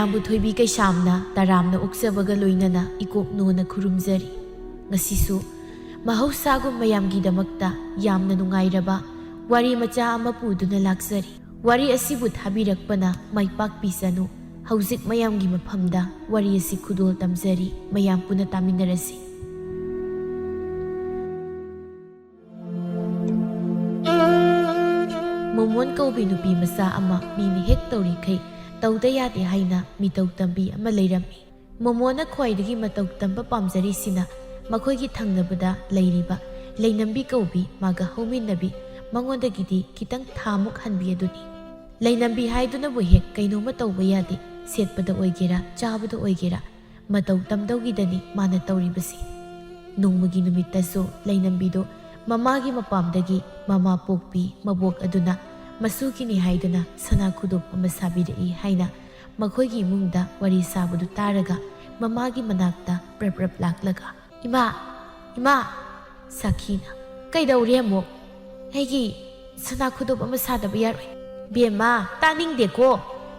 ꯃꯌꯥꯝꯕꯨ ꯊꯣꯏꯕꯤ ꯀꯩꯁꯥꯝꯅ ꯇꯔꯥꯝꯅ ꯑꯣꯛꯆꯕꯒ ꯂꯣꯏꯅꯅ ꯏꯀꯣꯛꯅꯣꯅ ꯈꯨꯔꯨꯝꯖꯔꯤ꯫ ꯉꯁꯤꯁꯨ ꯃꯍꯧꯁꯥꯒꯨꯝ ꯃꯌꯥꯝꯒꯤꯗꯃꯛꯇ ꯌꯥꯝꯅ ꯅꯨꯡꯉꯥꯏꯔꯕ ꯋꯥꯔꯤ ꯃꯆꯥ ꯑꯃ ꯄꯨꯗꯨꯅ ꯂꯥꯛꯆꯔꯤ꯫ ꯋꯥꯔꯤ ꯑꯁꯤꯕꯨ ꯊꯥꯕꯤꯔꯛꯄꯅ ꯃꯥꯏꯄꯥꯛꯄꯤꯁꯅꯨ꯫ ꯍꯧꯖꯤꯛ ꯃꯌꯥꯝꯒꯤ ꯃꯐꯝꯗ ꯋꯥꯔꯤ ꯑꯁꯤ ꯈꯨꯗꯣꯜ ꯇꯝꯖꯔꯤ꯫ ꯃꯌꯥꯝ ꯄꯨꯟꯅ ꯇꯥꯃꯤꯟꯅꯔꯁꯤ꯫ ꯃꯣꯃꯣꯟ ꯀꯧꯕꯤ ꯅꯨꯄꯤ ꯃꯆꯥ ꯑꯃ ꯃꯤꯅ ꯍꯦꯛ ꯇꯧꯔꯤꯈꯩ ꯇꯧꯗ ꯌꯥꯗꯦ ꯍꯥꯏꯅ ꯃꯤꯇꯧ ꯇꯝꯕꯤ ꯑꯃ ꯂꯩꯔꯝꯃꯤ꯫ ꯃꯣꯃꯣꯟꯅ ꯈ꯭ꯋꯥꯏꯗꯒꯤ ꯃꯇꯧ ꯇꯝꯕ ꯄꯥꯝꯖꯔꯤꯁꯤꯅ ꯃꯈꯣꯏꯒꯤ ꯊꯪꯅꯕꯗ ꯂꯩꯔꯤꯕ ꯂꯩꯅꯝꯕꯤ ꯀꯧꯕꯤ ꯃꯥꯒ ꯍꯧꯃꯤꯟꯅꯕꯤ ꯃꯉꯣꯟꯗꯒꯤꯗꯤ ꯈꯤꯇꯪ ꯊꯥꯃꯨꯛ ꯍꯟꯕꯤ ꯑꯗꯨꯅꯤ꯫ ꯂꯩꯅꯝꯕꯤ ꯍꯥꯏꯗꯨꯅꯕꯨ ꯍꯦꯛ ꯀꯩꯅꯣꯝꯃ ꯇꯧꯕ ꯌꯥꯗꯦ꯫ ꯁꯦꯠꯄꯗ ꯑꯣꯏꯒꯦꯔꯥ ꯆꯥꯕꯗ ꯑꯣꯏꯒꯦꯔꯥ ꯃꯇꯧ ꯇꯝꯗꯧꯒꯤꯗꯅꯤ ꯃꯥꯅ ꯇꯧꯔꯤꯕꯁꯤ꯫ ꯅꯣꯡꯃꯒꯤ ꯅꯨꯃꯤꯠꯇꯁꯨ ꯂꯩꯅꯝꯕꯤꯗꯣ ꯃꯃꯥꯒꯤ ꯃꯄꯥꯝꯗꯒꯤ ꯃꯃꯥ ꯄꯣꯛꯄꯤ ꯃꯕꯣꯛ ꯑꯗꯨꯅ ꯃꯁꯨꯒꯤꯅꯤ ꯍꯥꯏꯗꯨꯅ ꯁꯅꯥ ꯈꯨꯗꯣꯞ ꯑꯃ ꯁꯥꯕꯤꯔꯛꯏ ꯍꯥꯏꯅ ꯃꯈꯣꯏꯒꯤ ꯏꯃꯨꯡꯗ ꯋꯥꯔꯤ ꯁꯥꯕꯗꯨ ꯇꯥꯔꯒ ꯃꯃꯥꯒꯤ ꯃꯅꯥꯛꯇ ꯄ꯭ꯔꯞ ꯂꯥꯛꯂꯒ "ꯏꯃꯥ, ꯏꯃꯥ" ꯁꯥꯈꯤꯅ "ꯀꯩꯗꯧꯔꯦ ꯑꯃꯨꯛ? ꯑꯩꯒꯤ ꯁꯅꯥ ꯈꯨꯗꯣꯞ ꯑꯃ ꯁꯥꯗꯕ ꯌꯥꯔꯣꯏ." "ꯕꯦꯝꯃ, ꯇꯥꯅꯤꯡꯗꯦꯀꯣ꯫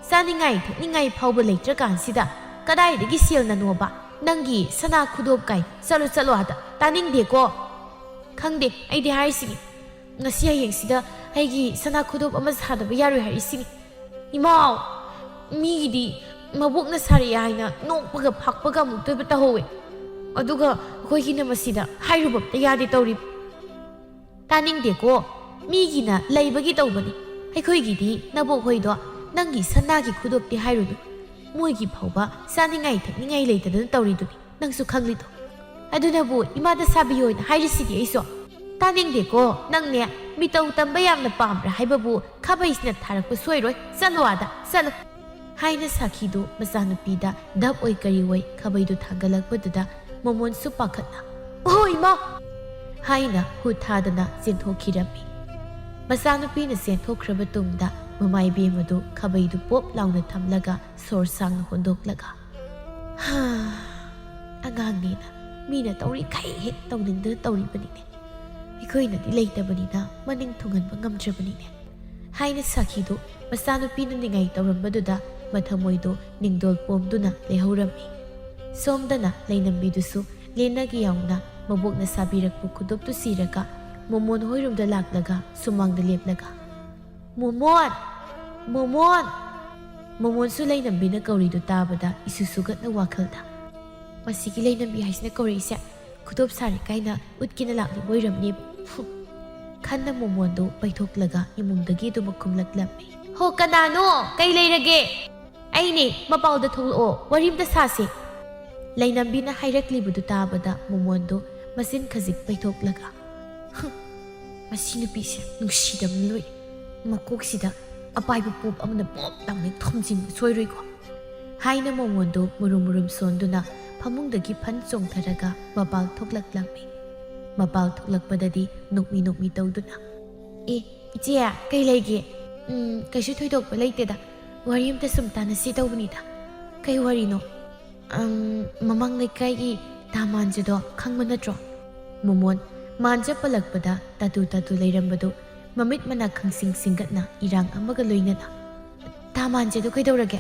ꯆꯥꯅꯤꯡꯉꯥꯏ ꯊꯛꯅꯤꯡꯉꯥꯏ ꯐꯥꯎꯕ ꯂꯩꯇ꯭ꯔꯀꯥꯟꯁꯤꯗ ꯀꯗꯥꯏꯗꯒꯤ ꯁꯦꯜꯅꯅꯣꯕ ꯅꯪꯒꯤ ꯁꯅꯥ ꯈꯨꯗꯣꯞ ꯀꯥꯏ? ꯆꯠꯂꯣ ꯑꯥꯗ, ꯇꯥꯅꯤꯡꯗꯦꯀꯣ." "ꯈꯪꯗꯦ, ꯑꯩꯗꯤ ꯍꯥꯏꯔꯤꯁꯤꯅꯤ ꯉꯁꯤ ꯍꯌꯦꯡꯁꯤꯗ ꯑꯩꯒꯤ ꯁꯅꯥ ꯈꯨꯗꯣꯞ ꯑꯃ ꯁꯥꯗꯕ ꯌꯥꯔꯣꯏ ꯍꯥꯏꯔꯤꯁꯤꯅꯤ꯫ ꯏꯃꯥꯎ, ꯃꯤꯒꯤꯗꯤ ꯃꯕꯣꯛꯅ ꯁꯥꯔꯛꯑꯦ ꯍꯥꯏꯅ ꯅꯣꯛꯄꯒ ꯐꯥꯛꯄꯒ ꯑꯃꯨꯛꯇꯣꯏꯕ ꯇꯧꯍꯧꯋꯦ, ꯑꯗꯨꯒ ꯑꯩꯈꯣꯏꯒꯤꯅ ꯃꯁꯤꯗ ꯍꯥꯏꯔꯨꯕ ꯑꯝꯇ ꯌꯥꯗꯦ ꯇꯧꯔꯤꯕ." "ꯇꯥꯅꯤꯡꯗꯦꯀꯣ, ꯃꯤꯒꯤꯅ ꯂꯩꯕꯒꯤ ꯇꯧꯕꯅꯤ꯫ ꯑꯩꯈꯣꯏꯒꯤꯗꯤ ꯅꯕꯣꯛ ꯍꯣꯏꯗꯣ ꯅꯪꯒꯤ ꯁꯅꯥꯒꯤ ꯈꯨꯗꯣꯞꯇꯤ ꯍꯥꯏꯔꯨꯅꯨ, ꯃꯣꯏꯒꯤ ꯐꯥꯎꯕ ꯆꯥꯅꯤꯡꯉꯥই ꯊꯛꯅꯤꯡꯉꯥꯏ ꯂꯩꯇꯗꯅ ꯇꯧꯔꯤꯗꯨꯅꯤ, ꯅꯪꯁꯨ ꯈꯪꯂꯤꯗꯣ꯫ ꯑꯗꯨꯅꯕꯨ ꯏꯃꯥꯗ ꯁꯥꯕꯤꯌꯣꯅ ꯍꯥꯏꯔꯤꯁꯤꯗꯤ ꯑꯩꯁꯨ." "ꯇꯥꯅꯤꯡꯗꯦꯀꯣ, ꯅꯪꯅꯦ ꯃꯤꯇꯧ ꯇꯝꯕ ꯌꯥꯝꯅ ꯄꯥꯝꯕ꯭ꯔꯥ ꯍꯥꯏꯕꯕꯨ ꯈꯥꯕꯩꯁꯤꯅ ꯊꯥꯔꯛꯄ ꯁꯣꯏꯔꯣꯏ, ꯆꯠꯂꯣ ꯑꯥꯗ, ꯆꯠꯂꯣ" ꯍꯥꯏꯅ ꯁꯥꯈꯤꯗꯨ ꯃꯆꯥꯅꯨꯄꯤꯗ ꯙꯞ ꯑꯣꯏ ꯀꯔꯤ ꯑꯣꯏ ꯈꯥꯕꯩꯗꯨ ꯊꯥꯡꯒꯠꯂꯛꯄꯗꯨꯗ ꯃꯣꯃꯣꯟꯁꯨ ꯄꯥꯈꯠꯅ "ꯑꯣ ꯏꯃꯥ" ꯍꯥꯏꯅ ꯍꯨꯠ ꯊꯥꯗꯅ ꯆꯦꯟꯊꯣꯛꯈꯤꯔꯝꯃꯤ꯫ ꯃꯆꯥꯅꯨꯄꯤꯅ ꯆꯦꯟꯊꯣꯛꯈ꯭ꯔꯕ ꯇꯨꯡꯗ ꯃꯃꯥꯏꯕꯦꯝ ꯑꯗꯨ ꯈꯥꯕꯩꯗꯨ ꯄꯣꯞ ꯂꯥꯎꯅ ꯊꯝꯂꯒ ꯁꯣꯔ ꯁꯥꯡꯅ ꯍꯣꯟꯗꯣꯛꯂꯒ "ꯑꯉꯥꯡꯅꯦꯅ ꯃꯤꯅ ꯇꯧꯔꯤꯈꯩ ꯍꯦꯛ ꯇꯧꯅꯤꯡꯗꯅ ꯇꯧꯔꯤꯕꯅꯤꯅꯦ, ꯑꯩꯈꯣꯏꯅꯗꯤ ꯂꯩꯇꯕꯅꯤꯅ ꯃꯅꯤꯡ ꯊꯨꯡꯍꯟꯕ ꯉꯝꯗ꯭ꯔꯕꯅꯤꯅꯦ" ꯍꯥꯏꯅ ꯁꯥꯈꯤꯗꯨ ꯃꯆꯥꯅꯨꯄꯤꯅ ꯅꯤꯡꯉꯥꯏ ꯇꯧꯔꯝꯕꯗꯨꯗ ꯃꯊꯃꯣꯏꯗꯣ ꯅꯤꯡꯗꯣꯜ ꯄꯣꯝꯗꯨꯅ ꯂꯩꯍꯧꯔꯝꯃꯤ꯫ ꯁꯣꯝꯗꯅ ꯂꯩꯅꯝꯕꯤꯗꯨꯁꯨ ꯂꯦꯟꯅꯒꯤ ꯌꯥꯎꯅ ꯃꯕꯣꯛꯅ ꯁꯥꯕꯤꯔꯛꯄ ꯈꯨꯗꯣꯞꯇꯨ ꯁꯤꯔꯒ ꯃꯣꯃꯣꯟ ꯍꯣꯏꯔꯣꯝꯗ ꯂꯥꯛꯂꯒ ꯁꯨꯃꯥꯡꯗ ꯂꯦꯞꯂꯒ "ꯃꯣꯃꯣꯟ, ꯃꯣꯃꯣꯟ" ꯃꯣꯃꯣꯟꯁꯨ ꯂꯩꯅꯝꯕꯤꯅ ꯀꯧꯔꯤꯗꯨ ꯇꯥꯕꯗ ꯏꯁꯨ ꯁꯨꯒꯠꯅ ꯋꯥꯈꯜꯗ "ꯃꯁꯤꯒꯤ ꯂꯩꯅꯝꯕꯤ ꯍꯥꯏꯁꯤꯅ ꯀꯧꯔꯛꯏꯁꯦ ꯈꯨꯗꯣꯞ ꯁꯥꯔꯤ ꯀꯥꯏꯅ ꯎꯠꯀꯦꯅ ꯂꯥꯛꯂꯤꯕ ꯑꯣꯏꯔꯝꯅꯦꯕ" ꯈꯟꯅ ꯃꯣꯃꯣꯟꯗꯨ ꯄꯩꯊꯣꯛꯂꯒ ꯏꯃꯨꯡꯗꯒꯤ ꯑꯗꯨꯃꯛ ꯈꯨꯝꯂꯛꯂꯝꯃꯤ꯫ "ꯍꯣ, ꯀꯅꯥꯅꯣ? ꯀꯩ ꯂꯩꯔꯒꯦ?" "ꯑꯩꯅꯦ, ꯃꯄꯥꯎꯗ ꯊꯣꯛꯂꯛꯑꯣ, ꯋꯥꯔꯤꯝꯇ ꯁꯥꯁꯤ" ꯂꯩꯅꯝꯕꯤꯅ ꯍꯥꯏꯔꯛꯂꯤꯕꯗꯨ ꯇꯥꯕꯗ ꯃꯣꯃꯣꯟꯗꯨ ꯃꯆꯤꯟ ꯈꯖꯤꯛ ꯄꯩꯊꯣꯛꯂꯒ "ꯃꯁꯤ ꯅꯨꯄꯤꯁꯦ ꯅꯨꯡꯁꯤꯗꯕꯅ ꯂꯣꯏꯔꯦ, ꯃꯀꯣꯛꯁꯤꯗ ꯑꯄꯥꯏꯕ ꯄꯣꯞ ꯑꯃꯅ ꯄꯣꯞ ꯂꯥꯎꯅ ꯊꯣꯝꯖꯤꯟꯕ ꯁꯣꯏꯔꯣꯏꯀꯣ" ꯍꯥꯏꯅ ꯃꯣꯃꯣꯟꯗꯨ ꯃꯨꯔꯨꯝ ꯁꯣꯟꯗꯨꯅ ꯐꯃꯨꯡꯗꯒꯤ ꯐꯟ ꯆꯣꯡꯊꯔꯒ ꯃꯄꯥꯜ ꯊꯣꯛꯂꯛꯂꯝꯃꯤ꯫ ꯃꯄꯥꯜ ꯊꯣꯛꯂꯛꯄꯗꯗꯤ ꯅꯣꯛꯃꯤ ꯇꯧꯗꯨꯅ "ꯑꯦ ꯏꯆꯦ, ꯀꯩ ꯂꯩꯒꯦ? ꯀꯩꯁꯨ ꯊꯣꯏꯗꯣꯛꯄ ꯂꯩꯇꯦꯗ, ꯋꯥꯔꯤ ꯑꯃꯇ ꯁꯨꯝ ꯇꯥꯟꯅꯁꯤ ꯇꯧꯕꯅꯤꯗ." "ꯀꯩ ꯋꯥꯔꯤꯅꯣ?" "ꯃꯃꯥꯡ ꯂꯩꯀꯥꯏꯒꯤ ꯇꯥ ꯃꯥꯟꯖꯗꯣ ꯈꯪꯕ ꯅꯠꯇ꯭ꯔꯣ?" ꯃꯣꯃꯣꯟ ꯃꯥꯟꯖ ꯄꯜꯂꯛꯄꯗ ꯇꯥꯇꯨ ꯂꯩꯔꯝꯕꯗꯨ ꯃꯃꯤꯠ ꯃꯅꯥ ꯈꯪꯁꯤꯡ ꯁꯤꯡꯒꯠꯅ ꯏꯔꯥꯡ ꯑꯃꯒ ꯂꯣꯏꯅꯅ "ꯇꯥ ꯃꯥꯟꯖꯗꯣ ꯀꯩꯗꯧꯔꯒꯦ?"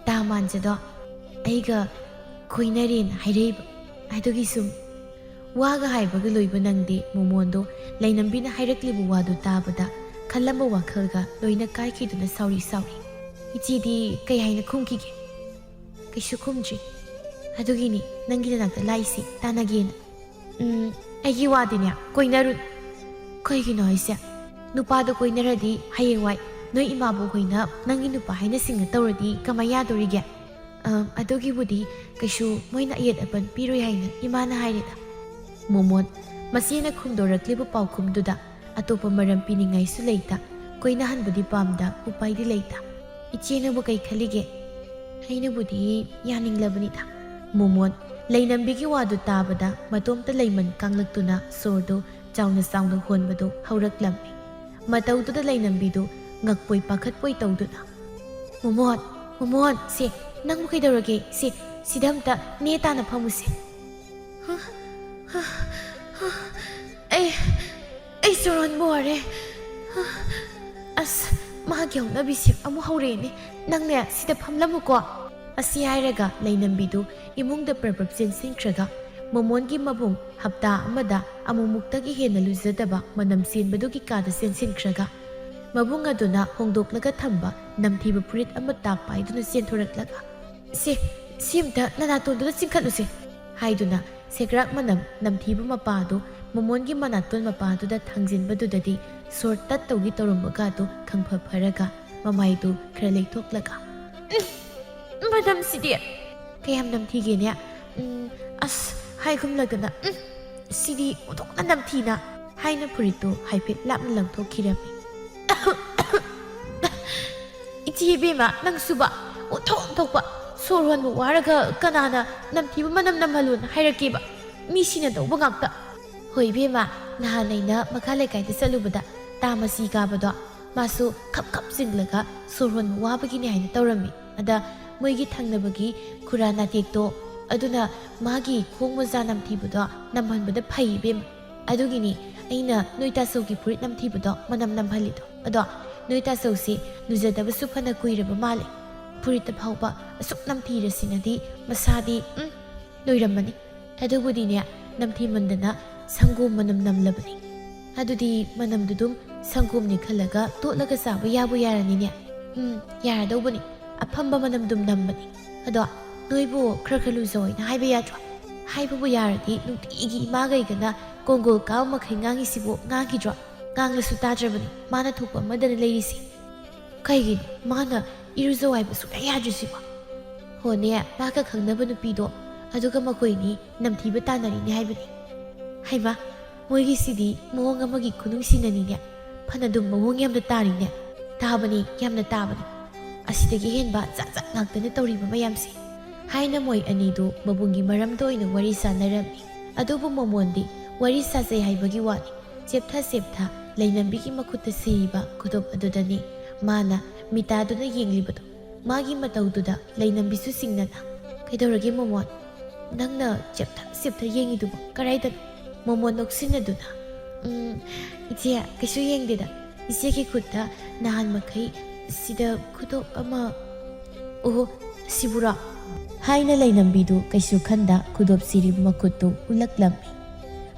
"ꯇꯥ ꯃꯥꯟꯖꯗꯣ ꯑꯩꯒ ꯀꯣꯏꯅꯔꯦꯅ ꯍꯥꯏꯔꯛꯏꯕ, ꯑꯗꯨꯒꯤ ꯁꯨꯝ..." ꯋꯥꯒ ꯍꯥꯏꯕꯒ ꯂꯣꯏꯕ ꯅꯪꯗꯦ ꯃꯣꯃꯣꯟꯗꯣ ꯂꯩꯅꯝꯕꯤꯅ ꯍꯥꯏꯔꯛꯂꯤꯕ ꯋꯥꯗꯨ ꯇꯥꯕꯗ ꯈꯜꯂꯝꯕ ꯋꯥꯈꯜꯒ ꯂꯣꯏꯅ ꯀꯥꯏꯈꯤꯗꯨꯅ ꯁꯥꯎꯔꯤ "ꯏꯆꯦꯗꯤ ꯀꯩ ꯍꯥꯏꯅ ꯈꯨꯝꯈꯤꯒꯦ?" "ꯀꯩꯁꯨ ꯈꯨꯝꯗ꯭ꯔꯤ, ꯑꯗꯨꯒꯤꯅꯤ ꯅꯪꯒꯤ ꯅꯅꯥꯛꯇ ꯂꯥꯛꯏꯁꯤ, ꯇꯥꯟꯅꯒꯦꯅ." "ꯑꯩꯒꯤ ꯋꯥꯗꯤꯅꯦ ꯀꯣꯏꯅꯔꯨ." "ꯀꯩꯒꯤꯅꯣ ꯍꯥꯏꯁꯦ? ꯅꯨꯄꯥꯗꯣ ꯀꯣꯏꯅꯔꯗꯤ ꯍꯌꯦꯡꯋꯥꯏ ꯅꯣꯏ ꯏꯃꯥꯕꯣꯛ ꯍꯣꯏꯅ ꯅꯪꯒꯤ ꯅꯨꯄꯥ ꯍꯥꯏꯅ ꯁꯤꯡꯅ ꯇꯧꯔꯗꯤ ꯀꯃꯥꯏ ꯌꯥꯗꯣꯔꯤꯒꯦ?" "ꯑꯗꯨꯒꯤꯕꯨꯗꯤ ꯀꯩꯁꯨ ꯃꯣꯏꯅ ꯑꯌꯦꯠ ꯑꯄꯟ ꯄꯤꯔꯣই ꯍꯥꯏꯅ ꯏꯃꯥꯅ ꯍꯥꯏꯔꯦꯗ." ꯃꯣꯃꯣꯟ ꯃꯆꯦꯅ ꯈꯨꯝꯗꯣꯔꯛꯂꯤꯕ ꯄꯥꯎꯈꯨꯝꯗꯨꯗ ꯑꯇꯣꯞꯄ ꯃꯔꯝ ꯄꯤꯅꯤꯡꯉꯥꯏꯁꯨ ꯂꯩꯇ, ꯀꯣꯏꯅꯍꯟꯕꯗꯤ ꯄꯥꯝꯗ, ꯎꯄꯥꯏꯗꯤ ꯂꯩꯇ꯫ "ꯏꯆꯦꯅꯕꯨ ꯀꯩ ꯈꯜꯂꯤꯒꯦ?" "ꯑꯩꯅꯕꯨꯗꯤ ꯌꯥꯅꯤꯡꯂꯕꯅꯤꯗ." ꯃꯣꯃꯣꯟ ꯂꯩꯅꯝꯕꯤꯒꯤ ꯋꯥꯗꯨ ꯇꯥꯕꯗ ꯃꯇꯣꯝꯇ ꯂꯩꯃꯟ ꯀꯥꯡꯂꯛꯇꯨꯅ ꯁꯣꯔꯗꯨ ꯆꯥꯎꯅ ꯍꯣꯟꯕꯗꯨ ꯍꯧꯔꯛꯂꯝꯃꯤ꯫ ꯃꯇꯧꯗꯨꯗ ꯂꯩꯅꯝꯕꯤꯗꯨ ꯉꯛꯄꯣꯏ ꯄꯥꯈꯠꯄꯣꯏ ꯇꯧꯗꯨꯅ "ꯃꯣꯃꯣꯟ, ꯁꯦ ꯅꯪꯕꯨ ꯀꯩꯗꯧꯔꯒꯦ? ꯁꯤꯗ ꯑꯝꯇ ꯅꯦ ꯇꯥꯅ ꯐꯝꯃꯨꯁꯦ." "ꯑꯩ ꯁꯣꯔ ꯍꯣꯟꯕ ꯋꯥꯔꯦ. ꯑꯁ ꯃꯥꯒꯤ ꯍꯧꯅꯕꯤꯁꯤꯡ ꯑꯃꯨꯛ ꯍꯧꯔꯛꯏꯅꯦ ꯅꯪꯅꯦ ꯁꯤꯗ ꯐꯝꯂꯝꯃꯨꯀꯣ ꯑꯁꯤ ꯍꯥꯏꯔꯒ ꯂꯩꯅꯝꯕꯤꯗꯨ ꯏꯃꯨꯡꯗ ꯄ꯭ꯔꯄ꯭ꯔꯞ ꯆꯦꯟꯁꯤꯟꯈ꯭ꯔꯒ ꯃꯣꯃꯣꯟꯒꯤ ꯃꯕꯨꯡ ꯍꯞꯇꯥ ꯑꯃꯗ ꯑꯃꯨꯛꯃꯨꯛꯇꯒꯤ ꯍꯦꯟꯅ ꯂꯨꯖꯗꯕ ꯃꯅꯝ ꯆꯦꯟꯕꯗꯨꯒꯤ ꯀꯥꯗ ꯆꯦꯟꯁꯤꯟꯈ꯭ꯔꯒ ꯃꯕꯨꯡ ꯑꯗꯨꯅ ꯍꯣꯡꯗꯣꯛꯂꯒ ꯊꯝꯕ ꯅꯝꯊꯤꯕ ꯐꯨꯔꯤꯠ ꯑꯃ ꯄꯥꯏꯗꯨꯅ ꯆꯦꯟꯊꯣꯔꯛꯂꯒ ꯁꯤ ꯑꯝꯇ ꯅꯅꯥꯇꯣꯟꯗꯨꯗ ꯆꯤꯡꯈꯠꯂꯨꯁꯦ ꯍꯥꯏꯗꯨꯅ ꯁꯦꯒ꯭ꯔꯥꯛ ꯃꯅꯝ ꯅꯝꯊꯤꯕ ꯃꯄꯥꯗꯨ ꯃꯣꯃꯣꯟꯒꯤ ꯃꯅꯥꯇꯣꯟ ꯃꯄꯥꯗꯨꯗ ꯊꯥꯡꯖꯤꯟꯕꯗꯨꯗꯗꯤ ꯁꯣꯔ ꯇꯠ ꯇꯧꯒꯤ ꯇꯧꯔꯝꯕꯒꯗꯨ ꯈꯪꯐ ꯐꯔꯒ ꯃꯃꯥꯏꯗꯨ ꯈꯔ ꯂꯩꯊꯣꯛꯂꯒ ꯃꯅꯝꯁꯤꯗꯤ ꯀꯌꯥꯝ ꯅꯝꯊꯤꯒꯦꯅꯦ ꯑꯁ ꯍꯥꯏꯒꯨꯝꯂꯗꯅ ꯁꯤꯗꯤ ꯑꯣꯟꯊꯣꯛꯅ ꯅꯝꯊꯤꯅ ꯍꯥꯏꯅ ꯐꯨꯔꯤꯠꯇꯨ ꯍꯥꯏꯐꯦꯠ ꯂꯥꯞꯅ ꯂꯪꯊꯣꯛꯈꯤꯔꯝꯃꯤ 이지 이베마 낭수바 오통통바 소르한부 와라가 까나나 남티부 만남 남할룬 하이라키바 미시나 도바 각다 호이베마 나하나이나 마칼레카이데 살루바다 타마시 가바도 마수 캅캅 싱글라가 소르한부 와바기니 하이나 떠람미 아다 모이기 탕나바기 쿠라나 틱도 아두나 마기 콩모자 남티부도 남한바다 파이베마 아두기니 아이나 노이타소기 프릿 남티부도 만남 남할리도 아도 노이타 소시 누자다바수 파나 꾸이르바 말레 푸리타 파우바 ꯑꯁꯨꯛ ꯅꯝꯊꯤꯔꯁꯤꯅꯗꯤ ꯃꯁꯥꯗꯤ ꯅꯣꯏꯔꯝꯃꯅꯤ ꯑꯗꯨꯕꯨꯗꯤꯅꯦ ꯅꯝꯊꯤꯃꯟꯗꯅ ꯁꯪꯒꯣꯝ ꯃꯅꯝ ꯅꯝꯂꯕꯅꯤ ꯑꯗꯨꯗꯤ ꯃꯅꯝꯗꯨꯗꯨꯝ ꯁꯪꯒꯣꯝꯅꯤ ꯈꯜꯂꯒ ꯇꯣꯠꯂꯒ ꯆꯥꯕ ꯌꯥꯕꯨ ꯌꯥꯔꯅꯤꯅꯦ ꯌꯥꯔꯗꯧꯕꯅꯤ ꯑꯐꯝꯕ ꯃꯅꯝꯗꯨꯝ ꯅꯝꯕꯅꯤ ꯑꯗꯣ ꯅꯣꯏꯕꯨ ꯈꯔ ꯈꯔ ꯂꯨꯖꯧꯅ ꯍꯥꯏꯕ ꯌꯥꯗ꯭ꯔꯣ ꯍꯥꯏꯕꯕꯨ ꯌꯥꯔꯗꯤ ꯅꯨꯡꯇꯤꯒꯤ ꯏꯃꯥꯒꯩꯒꯅ ꯀꯣꯡꯒꯣꯜ ꯀꯥꯕ ꯃꯈꯩ ꯉꯥꯡꯉꯤꯁꯤꯕꯨ ꯉꯥꯡꯈꯤꯗ꯭ꯔꯣ ꯉꯥꯡꯂꯁꯨ ꯇꯥꯗ꯭ꯔꯕꯅꯤ ꯃꯥꯅ ꯊꯣꯛꯄ ꯑꯃꯗꯅ ꯂꯩꯔꯤꯁꯤ ꯀꯩꯒꯤꯅꯣ ꯃꯥꯅ ꯏꯔꯨꯖꯧ ꯍꯥꯏꯕ ꯁꯨꯡꯌꯥ ꯌꯥꯗ꯭ꯔꯤꯁꯤꯕꯣ ꯍꯣꯅꯦ ꯃꯥꯒ ꯈꯪꯅꯕ ꯅꯨꯄꯤꯗꯣ ꯑꯗꯨꯒ ꯃꯈꯣꯏꯅꯤ ꯅꯝꯊꯤꯕ ꯇꯥꯟꯅꯔꯤꯅꯦ ꯍꯥꯏꯕꯅꯤ ꯍꯩꯃꯥ ꯃꯣꯏꯒꯤꯁꯤꯗꯤ ꯃꯑꯣꯡ ꯑꯃꯒꯤ ꯈꯨꯅꯨꯡꯁꯤꯅꯅꯤꯅꯦ ꯐꯅꯗꯨꯝ ꯃꯑꯣꯡ ꯌꯥꯝꯅ ꯇꯥꯔꯤꯅꯦ ꯇꯥꯕꯅꯤ ꯌꯥꯝꯅ ꯇꯥꯕꯅꯤ ꯑꯁꯤꯗꯒꯤ ꯍꯦꯟꯕ ꯖꯥꯠ ꯖꯥꯠ ꯉꯥꯛꯇꯅ ꯇꯧꯔꯤꯕ ꯃꯌꯥꯝꯁꯦ ꯍꯥꯏꯅ ꯃꯣꯏ ꯑꯅꯤꯗꯨ ꯃꯕꯨꯡꯒꯤ ꯃꯔꯝꯗ ꯑꯣꯏꯅ ꯋꯥꯔꯤ ꯁꯥꯟꯅꯔꯝꯃꯤ ꯑꯗꯨꯕꯨ ꯃꯣꯃꯣꯟꯗꯤ ꯋꯥꯔꯤ ꯁꯥꯖꯩ ꯍꯥꯏꯕꯒꯤ ꯋꯥꯅꯤ ꯆꯦꯞꯊ ꯂꯩꯅꯝꯕꯤꯒꯤ ꯃꯈꯨꯠꯇ ꯁꯤꯔꯤꯕ ꯈꯨꯗꯣꯞ ꯑꯗꯨꯗꯅꯤ ꯃꯥꯅ ꯃꯤꯇꯥꯗꯨꯅ ꯌꯦꯡꯂꯤꯕꯗꯣ ꯃꯥꯒꯤ ꯃꯇꯧꯗꯨꯗ ꯂꯩꯅꯝꯕꯤꯁꯨ ꯁꯤꯡꯅꯅ ꯀꯩꯗꯧꯔꯒꯦ ꯃꯣꯃꯣꯟ ꯅꯪꯅ ꯆꯦꯞꯊ ꯌꯦꯡꯉꯤꯗꯨꯕꯣ ꯀꯔꯥꯏꯗꯅꯣ ꯃꯣꯃꯣꯟ ꯅꯣꯛꯁꯤꯟꯅꯗꯨꯅ ꯏꯆꯦ ꯀꯩꯁꯨ ꯌꯦꯡꯗꯦꯗ ꯏꯆꯦꯒꯤ ꯈꯨꯠꯇ ꯅꯍꯥꯟ ꯃꯈꯩ ꯁꯤꯗ ꯈꯨꯗꯣꯞ ꯑꯃ ꯑꯣꯍꯣ ꯁꯤꯕꯨꯔꯣ ꯍꯥꯏꯅ ꯂꯩꯅꯝꯕꯤꯗꯨ ꯀꯩꯁꯨ ꯈꯟꯗ ꯈꯨꯗꯣꯞ ꯁꯤꯔꯤꯕ ꯃꯈꯨꯠꯇꯨ ꯎꯠꯂꯛꯂꯝꯃꯤ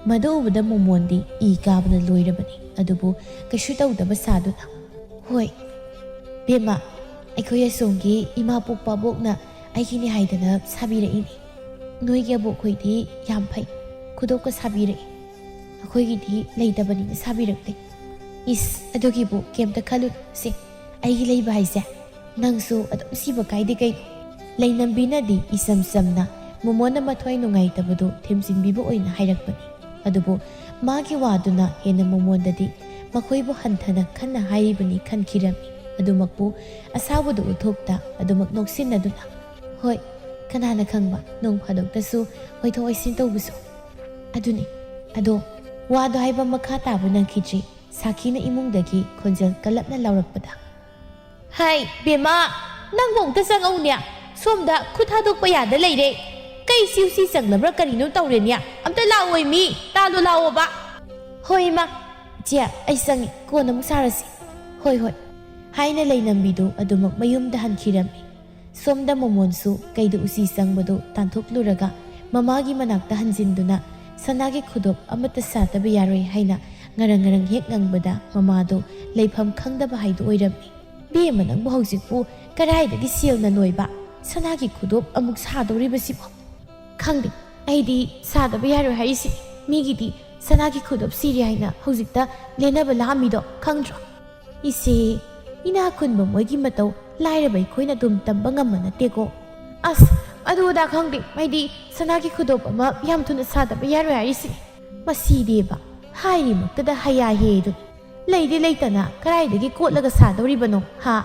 ꯃꯗꯨ ꯎꯕꯗ ꯃꯣꯃꯣꯟꯗꯤ ꯏ ꯀꯥꯕꯅ ꯂꯣꯏꯔꯕꯅꯤ ꯑꯗꯨꯕꯨ ꯀꯩꯁꯨ ꯇꯧꯗꯕ ꯁꯥꯗꯨꯅ ꯍꯣꯏ ꯕꯦꯝꯃ ꯑꯩꯈꯣꯏ ꯑꯁꯣꯝꯒꯤ ꯏꯃꯥ ꯄꯣꯛꯄ ꯑꯕꯣꯛꯅ ꯑꯩꯒꯤꯅꯤ ꯍꯥꯏꯗꯅ ꯁꯥꯕꯤꯔꯛꯏꯅꯤ ꯅꯣꯏꯒꯤ ꯑꯕꯣꯛꯈꯣꯏꯗꯤ ꯌꯥꯝ ꯐꯩ ꯈꯨꯗꯣꯞꯀ ꯁꯥꯕꯤꯔꯛꯏ ꯑꯩꯈꯣꯏꯒꯤꯗꯤ ꯂꯩꯇꯕꯅꯤꯅ ꯁꯥꯕꯤꯔꯛꯇꯦ ꯏꯁ ꯑꯗꯨꯒꯤꯕꯨ ꯀꯩꯝꯇ ꯈꯜꯂꯨ ꯁꯦ ꯑꯩꯒꯤ ꯂꯩꯕ ꯍꯥꯏꯁꯦ ꯅꯪꯁꯨ ꯑꯗꯨꯝ ꯁꯤꯕ ꯀꯥꯏꯗꯦ ꯀꯩꯅꯣ ꯂꯩꯅꯝꯕꯤꯅꯗꯤ ꯏꯁꯝ ꯁꯝꯅ ꯃꯣꯃꯣꯟꯅ ꯃꯊ꯭ꯋꯥꯏ ꯅꯨꯡꯉꯥꯏꯇꯕꯗꯨ ꯊꯦꯝꯖꯤꯟꯕꯤꯕ ꯑꯣꯏꯅ ꯍꯥꯏꯔꯛꯄꯅꯤ ꯑꯗꯨꯕꯨ ꯃꯥꯒꯤ ꯋꯥꯗꯨꯅ ꯍꯦꯟꯅ ꯃꯣꯃꯣꯟꯗꯗꯤ ꯃꯈꯣꯏꯕꯨ ꯍꯟꯊꯅ ꯈꯟꯅ ꯍꯥꯏꯔꯤꯕꯅꯤ ꯈꯟꯈꯤꯔꯝꯃꯤ ꯑꯗꯨꯃꯛꯄꯨ ꯑꯁꯥꯎꯕꯗꯨ ꯎꯠꯊꯣꯛꯇ ꯑꯗꯨꯃꯛ ꯅꯣꯛꯁꯤꯟꯅꯗꯨꯅ ꯍꯣꯏ ꯀꯅꯥꯅ ꯈꯪꯕ ꯅꯣꯡ ꯐꯥꯗꯣꯛꯇꯁꯨ ꯑꯣꯏꯊꯣꯛ ꯑꯣꯏꯁꯤꯟ ꯇꯧꯕꯁꯨ ꯑꯗꯨꯅꯤ ꯑꯗꯣ ꯋꯥꯗꯣ ꯍꯥꯏꯕ ꯃꯈꯥ ꯇꯥꯕ ꯅꯪꯈꯤꯗ꯭ꯔꯤ ꯁꯥꯈꯤꯅ ꯏꯃꯨꯡꯗꯒꯤ ꯈꯣꯟꯖꯦꯜ ꯀꯜꯂꯞꯅ ꯂꯥꯎꯔꯛꯄꯗ ꯍꯥꯏ ꯕꯦꯝꯃ ꯅꯪꯕꯨ ꯑꯃꯨꯛꯇ ꯆꯪꯉꯧꯅꯦ ꯁꯣꯝꯗ ꯈꯨꯠ ꯊꯥꯗꯣꯛꯄ ꯌꯥꯗ ꯂꯩꯔꯦ ꯀꯩ ꯁꯤ ꯆꯪꯂꯕ꯭ꯔꯥ ꯀꯔꯤꯅꯣ ꯇꯧꯔꯦꯅꯦ ꯑꯝꯇ ꯂꯥꯛꯑꯣꯏ ꯃꯤ ꯇꯥꯂꯣ ꯂꯥꯛꯑꯣꯕ ꯍꯣꯏ ꯏꯃꯥ ꯏꯆꯦ ꯑꯩ ꯆꯪꯉꯤ ꯀꯣꯟꯅ ꯑꯃꯨꯛ ꯁꯥꯔꯁꯤ ꯍꯣꯏ ꯍꯥꯏꯅ ꯂꯩꯅꯝꯕꯤꯗꯨ ꯑꯗꯨꯃꯛ ꯃꯌꯨꯝꯗ ꯍꯟꯈꯤꯔꯝꯃꯤ ꯁꯣꯝꯗ ꯃꯣꯃꯣꯟꯁꯨ ꯀꯩꯗ ꯎꯆꯤ ꯆꯪꯕꯗꯨ ꯇꯥꯟꯊꯣꯛꯂꯨꯔꯒ ꯃꯃꯥꯒꯤ ꯃꯅꯥꯛꯇ ꯍꯟꯖꯤꯟꯗꯨꯅ ꯁꯅꯥꯒꯤ ꯈꯨꯗꯣꯞ ꯑꯃꯠꯇ ꯁꯥꯗꯕ ꯌꯥꯔꯣꯏ ꯍꯥꯏꯅ ꯉꯔꯪ ꯍꯦꯛ ꯉꯪꯕꯗ ꯃꯃꯥꯗꯨ ꯂꯩꯐꯝ ꯈꯪꯗꯕ ꯍꯥꯏꯗꯨ ꯑꯣꯏꯔꯝꯃꯤ ꯕꯦꯝꯃ ꯅꯪꯕꯨ ꯍꯧꯖꯤꯛꯄꯨ ꯀꯗꯥꯏꯗꯒꯤ ꯁꯦꯜꯅ ꯅꯣꯏꯕ ꯁꯅꯥꯒꯤ ꯈꯨꯗꯣꯞ ꯑꯃꯨꯛ ꯁꯥꯗꯧꯔꯤꯕꯁꯤꯕꯣ ꯈꯪꯗꯦ ꯑꯩꯗꯤ ꯁꯥꯗꯕ ꯌꯥꯔꯣꯏ ꯍꯥꯏꯔꯤꯁꯤ ꯃꯤꯒꯤꯗꯤ ꯁꯅꯥꯒꯤ ꯈꯨꯗꯣꯞ ꯁꯤꯔꯤ ꯍꯥꯏꯅ ꯍꯧꯖꯤꯛꯇ ꯂꯦꯟꯅꯕ ꯂꯥꯛꯑꯝꯃꯤꯗꯣ ꯈꯪꯗ꯭ꯔꯣ ꯏꯁꯦ ꯏꯅꯥ ꯈꯨꯟꯕ ꯃꯣꯏꯒꯤ ꯃꯇꯧ ꯂꯥꯏꯔꯕ ꯑꯩꯈꯣꯏꯅ ꯑꯗꯨꯝ ꯇꯝꯕ ꯉꯝꯕ ꯅꯠꯇꯦꯀꯣ ꯑꯁ ꯑꯗꯨ ꯑꯗꯥ ꯈꯪꯗꯦ ꯑꯩꯗꯤ ꯁꯅꯥꯒꯤ ꯈꯨꯗꯣꯞ ꯑꯃ ꯌꯥꯝ ꯊꯨꯅ ꯁꯥꯗꯕ ꯌꯥꯔꯣꯏ ꯍꯥꯏꯔꯤꯁꯤꯅꯤ ꯃꯁꯤꯗꯦꯕ ꯍꯥꯏꯔꯤꯃꯛꯇꯗ ꯍꯩꯗꯨꯅꯤ ꯂꯩꯗꯤ ꯂꯩꯇꯅ ꯀꯗꯥꯏꯗꯒꯤ ꯀꯣꯠꯂꯒ ꯁꯥꯗꯧꯔꯤꯕꯅꯣ ꯍꯥ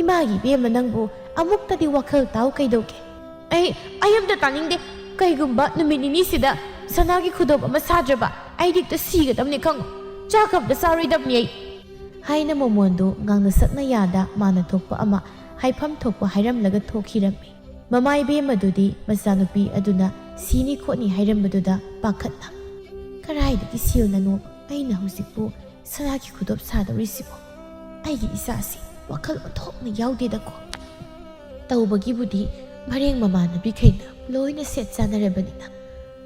ꯏꯃꯥꯒꯤ ꯕꯦꯝꯃ ꯅꯪꯕꯨ ꯑꯃꯨꯛꯇꯗꯤ ꯋꯥꯈꯜ ꯇꯥꯎ ꯀꯩꯗꯧꯒꯦ ꯑꯩ ꯑꯝꯇ ꯇꯥꯅꯤꯡꯗꯦ ꯀꯩꯒꯨꯝꯕ ꯅꯨꯃꯤꯠ ꯅꯤꯅꯤꯁꯤꯗ ꯁꯅꯥꯒꯤ ꯈꯨꯗꯣꯞ ꯑꯃ ꯁꯥꯗ꯭ꯔꯕ ꯑꯩꯗꯤ ꯍꯦꯛꯇ ꯁꯤꯒꯗꯕꯅꯤ ꯈꯪꯉꯨ ꯆꯥꯛ ꯑꯝꯇ ꯆꯥꯔꯣꯏꯗꯕꯅꯤ ꯑꯩ ꯍꯥꯏꯅ ꯃꯣꯃꯣꯟꯗꯨ ꯉꯥꯡꯅ ꯁꯛꯅ ꯌꯥꯗ ꯃꯥꯅ ꯊꯣꯛꯄ ꯑꯃ ꯍꯥꯏꯐꯝ ꯊꯣꯛꯄ ꯍꯥꯏꯔꯝꯂꯒ ꯊꯣꯛꯈꯤꯔꯝꯃꯤ ꯃꯃꯥ ꯏꯕꯦꯝꯃꯗꯨꯗꯤ ꯃꯆꯥꯅꯨꯄꯤ ꯑꯗꯨꯅ ꯁꯤꯅꯤ ꯈꯣꯠꯅꯤ ꯍꯥꯏꯔꯝꯕꯗꯨꯗ ꯄꯥꯈꯠꯅ ꯀꯗꯥꯏꯗꯒꯤ ꯁꯤꯜꯅꯅꯣ ꯑꯩꯅ ꯍꯧꯖꯤꯛꯄꯨ ꯁꯅꯥꯒꯤ ꯈꯨꯗꯣꯞ ꯁꯥꯗꯧꯔꯤꯁꯤꯕꯣ ꯑꯩꯒꯤ ꯏꯆꯥꯁꯤ ꯋꯥꯈꯜ ꯑꯣꯟꯊꯣꯛꯅ ꯌꯥꯎꯗꯦꯗꯀꯣ ꯇꯧꯕꯒꯤꯕꯨꯗꯤ ꯃꯔꯦꯡ ꯃꯃꯥꯟꯅꯕꯤꯈꯩꯅ ꯂꯣꯏꯅ ꯁꯦꯠ ꯆꯥꯅꯔꯕꯅꯤꯅ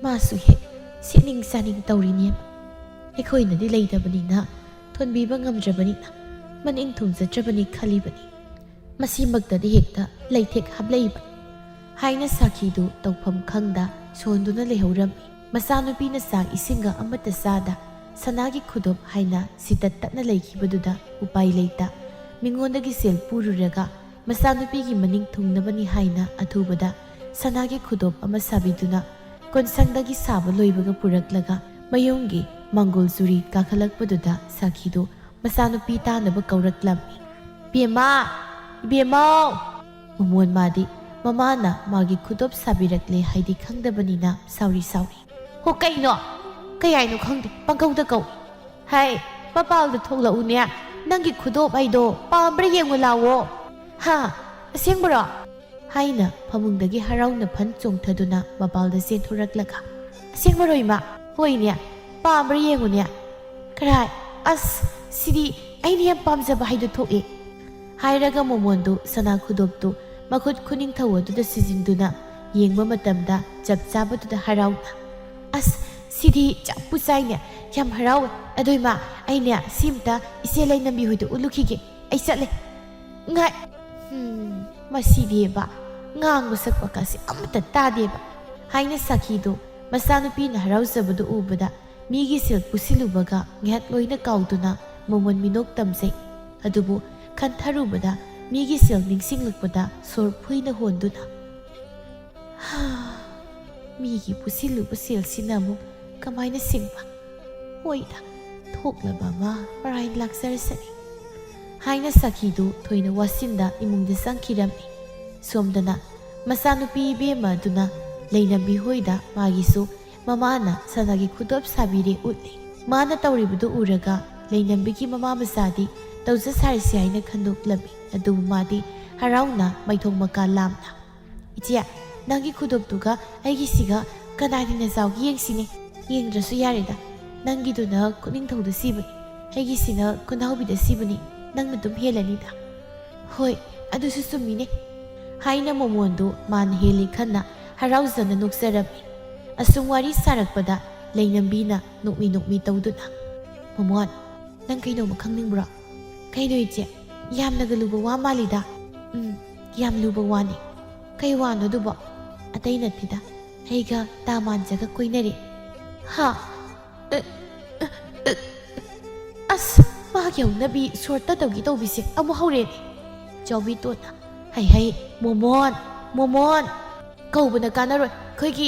ꯃꯥꯁꯨ ꯍꯦꯛ ꯁꯦꯠꯅꯤꯡ ꯆꯥꯅꯤꯡ ꯇꯧꯔꯤꯅꯦꯕ ꯑꯩꯈꯣꯏꯅꯗꯤ ꯂꯩꯇꯕꯅꯤꯅ ꯊꯣꯟꯕꯤꯕ ꯉꯝꯗ꯭ꯔꯕꯅꯤꯅ ꯃꯅꯤꯡ ꯊꯨꯡꯖꯗ꯭ꯔꯕꯅꯤ ꯈꯜꯂꯤꯕꯅꯤ ꯃꯁꯤꯃꯛꯇꯗꯤ ꯍꯦꯛꯇ ꯂꯩꯊꯦꯛ ꯍꯥꯞꯂꯛꯏꯕ ꯍꯥꯏꯅ ꯁꯥꯈꯤꯗꯨ ꯇꯧꯐꯝ ꯈꯪꯗ ꯁꯣꯟꯗꯨꯅ ꯂꯩꯍꯧꯔꯝꯃꯤ ꯃꯆꯥꯅꯨꯄꯤꯅ ꯆꯥꯛ ꯏꯁꯤꯡꯒ ꯑꯃꯠꯇ ꯆꯥꯗ ꯁꯅꯥꯒꯤ ꯈꯨꯗꯣꯞ ꯍꯥꯏꯅ ꯁꯤꯇꯠ ꯇꯠꯅ ꯂꯩꯈꯤꯕꯗꯨꯗ ꯎꯄꯥꯏ ꯂꯩꯇ ꯃꯤꯉꯣꯟꯗꯒꯤ ꯁꯦꯜ ꯄꯨꯔꯨꯔꯒ ꯃꯆꯥꯅꯨꯄꯤꯒꯤ ꯃꯅꯤꯡ ꯊꯨꯡꯅꯕꯅꯤ ꯍꯥꯏꯅ ꯑꯊꯨꯕꯗ ꯁꯅꯥꯒꯤ ꯈꯨꯗꯣꯞ ꯑꯃ ꯁꯥꯕꯤꯗꯨꯅ ꯀꯣꯟꯁꯪꯗꯒꯤ ꯁꯥꯕ ꯂꯣꯏꯕꯒ ꯄꯨꯔꯛꯂꯒ ꯃꯌꯨꯝꯒꯤ ꯃꯪꯒꯣꯜ ꯆꯨꯔꯤ ꯀꯥꯈꯠꯂꯛꯄꯗꯨꯗ ꯁꯥꯈꯤꯗꯨ ꯃꯆꯥꯅꯨꯄꯤ ꯇꯥꯅꯕ ꯀꯧꯔꯛꯂꯝꯃꯤ ꯏꯕꯦꯝꯃ ꯏꯕꯦꯝꯃꯧ ꯃꯃꯣꯟ ꯃꯥꯗꯤ ꯃꯃꯥꯅ ꯃꯥꯒꯤ ꯈꯨꯗꯣꯞ ꯁꯥꯕꯤꯔꯛꯂꯦ ꯍꯥꯏꯗꯤ ꯈꯪꯗꯕꯅꯤꯅ ꯁꯥꯎꯔꯤ ꯍꯣ ꯀꯩꯅꯣ ꯀꯩ ꯍꯥꯏꯅꯣ ꯈꯪꯗꯦ ꯄꯪꯀꯧꯗ ꯀꯧꯏ ꯍꯥꯏ ꯃꯄꯥꯜꯗ ꯊꯣꯛꯂꯛꯎꯅꯦ ꯅꯪꯒꯤ ꯈꯨꯗꯣꯞ ꯍꯥꯏꯗꯣ ꯄꯥꯝꯕ꯭ꯔꯥ ꯌꯦꯡꯉꯨ ꯂꯥꯛꯑꯣ ꯍꯥ ꯑꯁꯦꯡꯕꯔꯣ ꯍꯥꯏꯅ ꯐꯃꯨꯡꯗꯒꯤ ꯍꯔꯥꯎꯅ ꯐꯟ ꯆꯣꯡꯊꯗꯨꯅ ꯃꯄꯥꯜꯗ ꯆꯦꯟꯊꯣꯔꯛꯂꯒ ꯑꯁꯦꯡꯕꯔꯣ ꯏꯃꯥ ꯍꯣꯏꯅꯦ ꯄꯥꯝꯕ꯭ꯔꯥ ꯌꯦꯡꯉꯨꯅꯦ ꯀꯔꯥꯏ ꯑꯁ ꯁꯤꯗꯤ ꯑꯩꯅ ꯌꯥꯝ ꯄꯥꯝꯖꯕ ꯍꯥꯏꯗꯣ ꯊꯣꯛꯑꯦ ꯍꯥꯏꯔꯒ ꯃꯣꯃꯣꯟꯗꯨ ꯁꯅꯥ ꯈꯨꯗꯣꯞꯇꯨ ꯃꯈꯨꯠ ꯈꯨꯅꯤꯡꯊꯧ ꯑꯗꯨꯗ ꯁꯤꯖꯤꯟꯗꯨꯅ ꯌꯦꯡꯕ ꯃꯇꯝꯗ ꯆꯞ ꯆꯥꯕꯗꯨꯗ ꯍꯔꯥꯎꯅ ꯑꯁ ꯁꯤꯗꯤ ꯆꯞꯄꯨ ꯆꯥꯏꯅꯦ ꯌꯥꯝ ꯍꯔꯥꯎꯋꯦ ꯑꯗꯣ ꯏꯃꯥ ꯑꯩꯅꯦ ꯁꯤꯝꯇ ꯏꯆꯦ ꯂꯩꯅꯝꯕꯤ ꯍꯣꯏꯗ ꯎꯠꯂꯨꯈꯤꯒꯦ ꯑꯩ ꯆꯠꯂꯦ ꯉꯥꯏ ꯃꯁꯤꯗꯤꯕ ꯉꯥꯡꯕ ꯁꯛꯄꯀꯥꯁꯦ ꯑꯃꯠꯇ ꯇꯥꯗꯦꯕ ꯍꯥꯏꯅ ꯁꯥꯈꯤꯗꯨ ꯃꯆꯥꯅꯨꯄꯤꯅ ꯍꯔꯥꯎꯖꯕꯗꯨ ꯎꯕꯗ ꯃꯤꯒꯤ ꯁꯦꯜ ꯄꯨꯁꯤꯜꯂꯨꯕꯒ ꯉꯥꯏꯍꯥꯛ ꯂꯣꯏꯅ ꯀꯥꯎꯗꯨꯅ ꯃꯣꯃꯣꯟ ꯃꯤꯅꯣꯛ ꯇꯝꯖꯩ ꯑꯗꯨꯕꯨ ꯈꯟꯊꯔꯨꯕꯗ ꯃꯤꯒꯤ ꯁꯦꯜ ꯅꯤꯡꯁꯤꯡꯂꯛꯄꯗ ꯁꯣꯔ ꯐꯨꯏꯅ ꯍꯣꯟꯗꯨꯅ ꯃꯤꯒꯤ ꯄꯨꯁꯤꯜꯂꯨꯕ ꯁꯦꯜꯁꯤꯅ ꯑꯃꯨꯛ ꯀꯃꯥꯏꯅ ꯁꯤꯡꯕ ꯍꯣꯏꯗ ꯊꯣꯛꯂꯕ ꯑꯃ ꯃꯔꯥꯏꯅ ꯂꯥꯛꯆꯔꯁꯅꯤ ꯍꯥꯏꯅ ꯁꯥꯈꯤꯗꯨ ꯊꯣꯏꯅ ꯋꯥꯁꯤꯟꯗ ꯏꯃꯨꯡꯗ ꯆꯪꯈꯤꯔꯝꯃꯤ ꯁꯣꯝꯗꯅ ꯃꯆꯥꯅꯨꯄꯤ ꯏꯕꯦꯝꯃ ꯑꯗꯨꯅ ꯂꯩꯅꯝꯕꯤ ꯍꯣꯏꯗ ꯃꯥꯒꯤꯁꯨ ꯃꯃꯥꯅ ꯁꯅꯥꯒꯤ ꯈꯨꯗꯣꯞ ꯁꯥꯕꯤꯔꯦ ꯎꯠꯂꯤ ꯃꯥꯅ ꯇꯧꯔꯤꯕꯗꯨ ꯎꯔꯒ ꯂꯩꯅꯝꯕꯤꯒꯤ ꯃꯃꯥ ꯃꯆꯥꯗꯤ ꯇꯧꯖ ꯁꯥꯔꯤꯁꯤ ꯍꯥꯏꯅ ꯈꯟꯗꯣꯛꯂꯝꯃꯤ ꯑꯗꯨꯕꯨ ꯃꯥꯗꯤ ꯍꯔꯥꯎꯅ ꯃꯩꯊꯣꯡ ꯃꯀꯥ ꯂꯥꯝꯅ ꯏꯆꯦ ꯅꯪꯒꯤ ꯈꯨꯗꯣꯞꯇꯨꯒ ꯑꯩꯒꯤꯁꯤꯒ ꯀꯅꯥꯅ ꯆꯥꯎꯒꯤ ꯌꯦꯡꯁꯤꯅꯦ ꯌꯦꯡꯗ꯭ꯔꯁꯨ ꯌꯥꯔꯦꯗ ꯅꯪꯒꯤꯗꯨꯅ ꯈꯨꯅꯤꯡꯊꯧꯗ ꯁꯤꯕꯅꯤ ꯑꯩꯒꯤꯁꯤꯅ ꯈꯨꯅꯥꯎꯕꯤꯗ ꯁꯤꯕꯅꯤ ꯅꯪꯅ ꯑꯗꯨꯝ ꯍꯦꯜꯂꯅꯤꯗ ꯍꯣꯏ ꯑꯗꯨꯁꯨ ꯆꯨꯝꯃꯤꯅꯦ ꯍꯥꯏꯅ ꯃꯣꯃꯣꯟꯗꯨ ꯃꯥꯅ ꯍꯦꯜꯂꯤ ꯈꯟꯅ ꯍꯔꯥꯎꯖꯅ ꯅꯣꯛꯆꯔꯝꯃꯤ ꯑꯁꯨꯝ ꯋꯥꯔꯤ ꯁꯥꯔꯛꯄꯗ ꯂꯩꯅꯝꯕꯤꯅ ꯅꯣꯛꯃꯤ ꯅꯣꯛꯃꯤ ꯇꯧꯗꯨꯅ ꯃꯣꯃꯣꯟ ꯅꯪ ꯀꯩꯅꯣꯝꯃ ꯈꯪꯅꯤꯡꯕ꯭ꯔꯣ ꯀꯩꯅꯣ ꯏꯆꯦ ꯌꯥꯝꯅꯒ ꯂꯨꯕ ꯋꯥ ꯃꯥꯜꯂꯤꯗ ꯌꯥꯝ ꯂꯨꯕ ꯋꯥꯅꯤ ꯀꯩ ꯋꯥꯅꯣ ꯑꯗꯨꯕꯣ ꯑꯇꯩ ꯅꯠꯇꯦꯗ ꯑꯩꯒ ꯇꯥꯃꯥꯟꯖꯒ ꯀꯣꯏꯅꯔꯦ ꯍꯥ ꯑꯁ ꯃꯥꯒꯤ ꯍꯧꯅꯕꯤ ꯁꯣꯔꯠꯇ ꯇꯧꯒꯤ ꯇꯧꯕꯤꯁꯦ ꯑꯃꯨꯛ ꯍꯧꯔꯦꯅꯦ ꯆꯥꯎꯕꯤ ꯇꯣꯟꯅ ꯍꯩ ꯃꯣꯃꯣꯟ ꯃꯣꯃꯣꯟ ꯀꯧꯕꯅ ꯀꯥꯟꯅꯔꯣꯏ ꯑꯩꯈꯣꯏꯒꯤ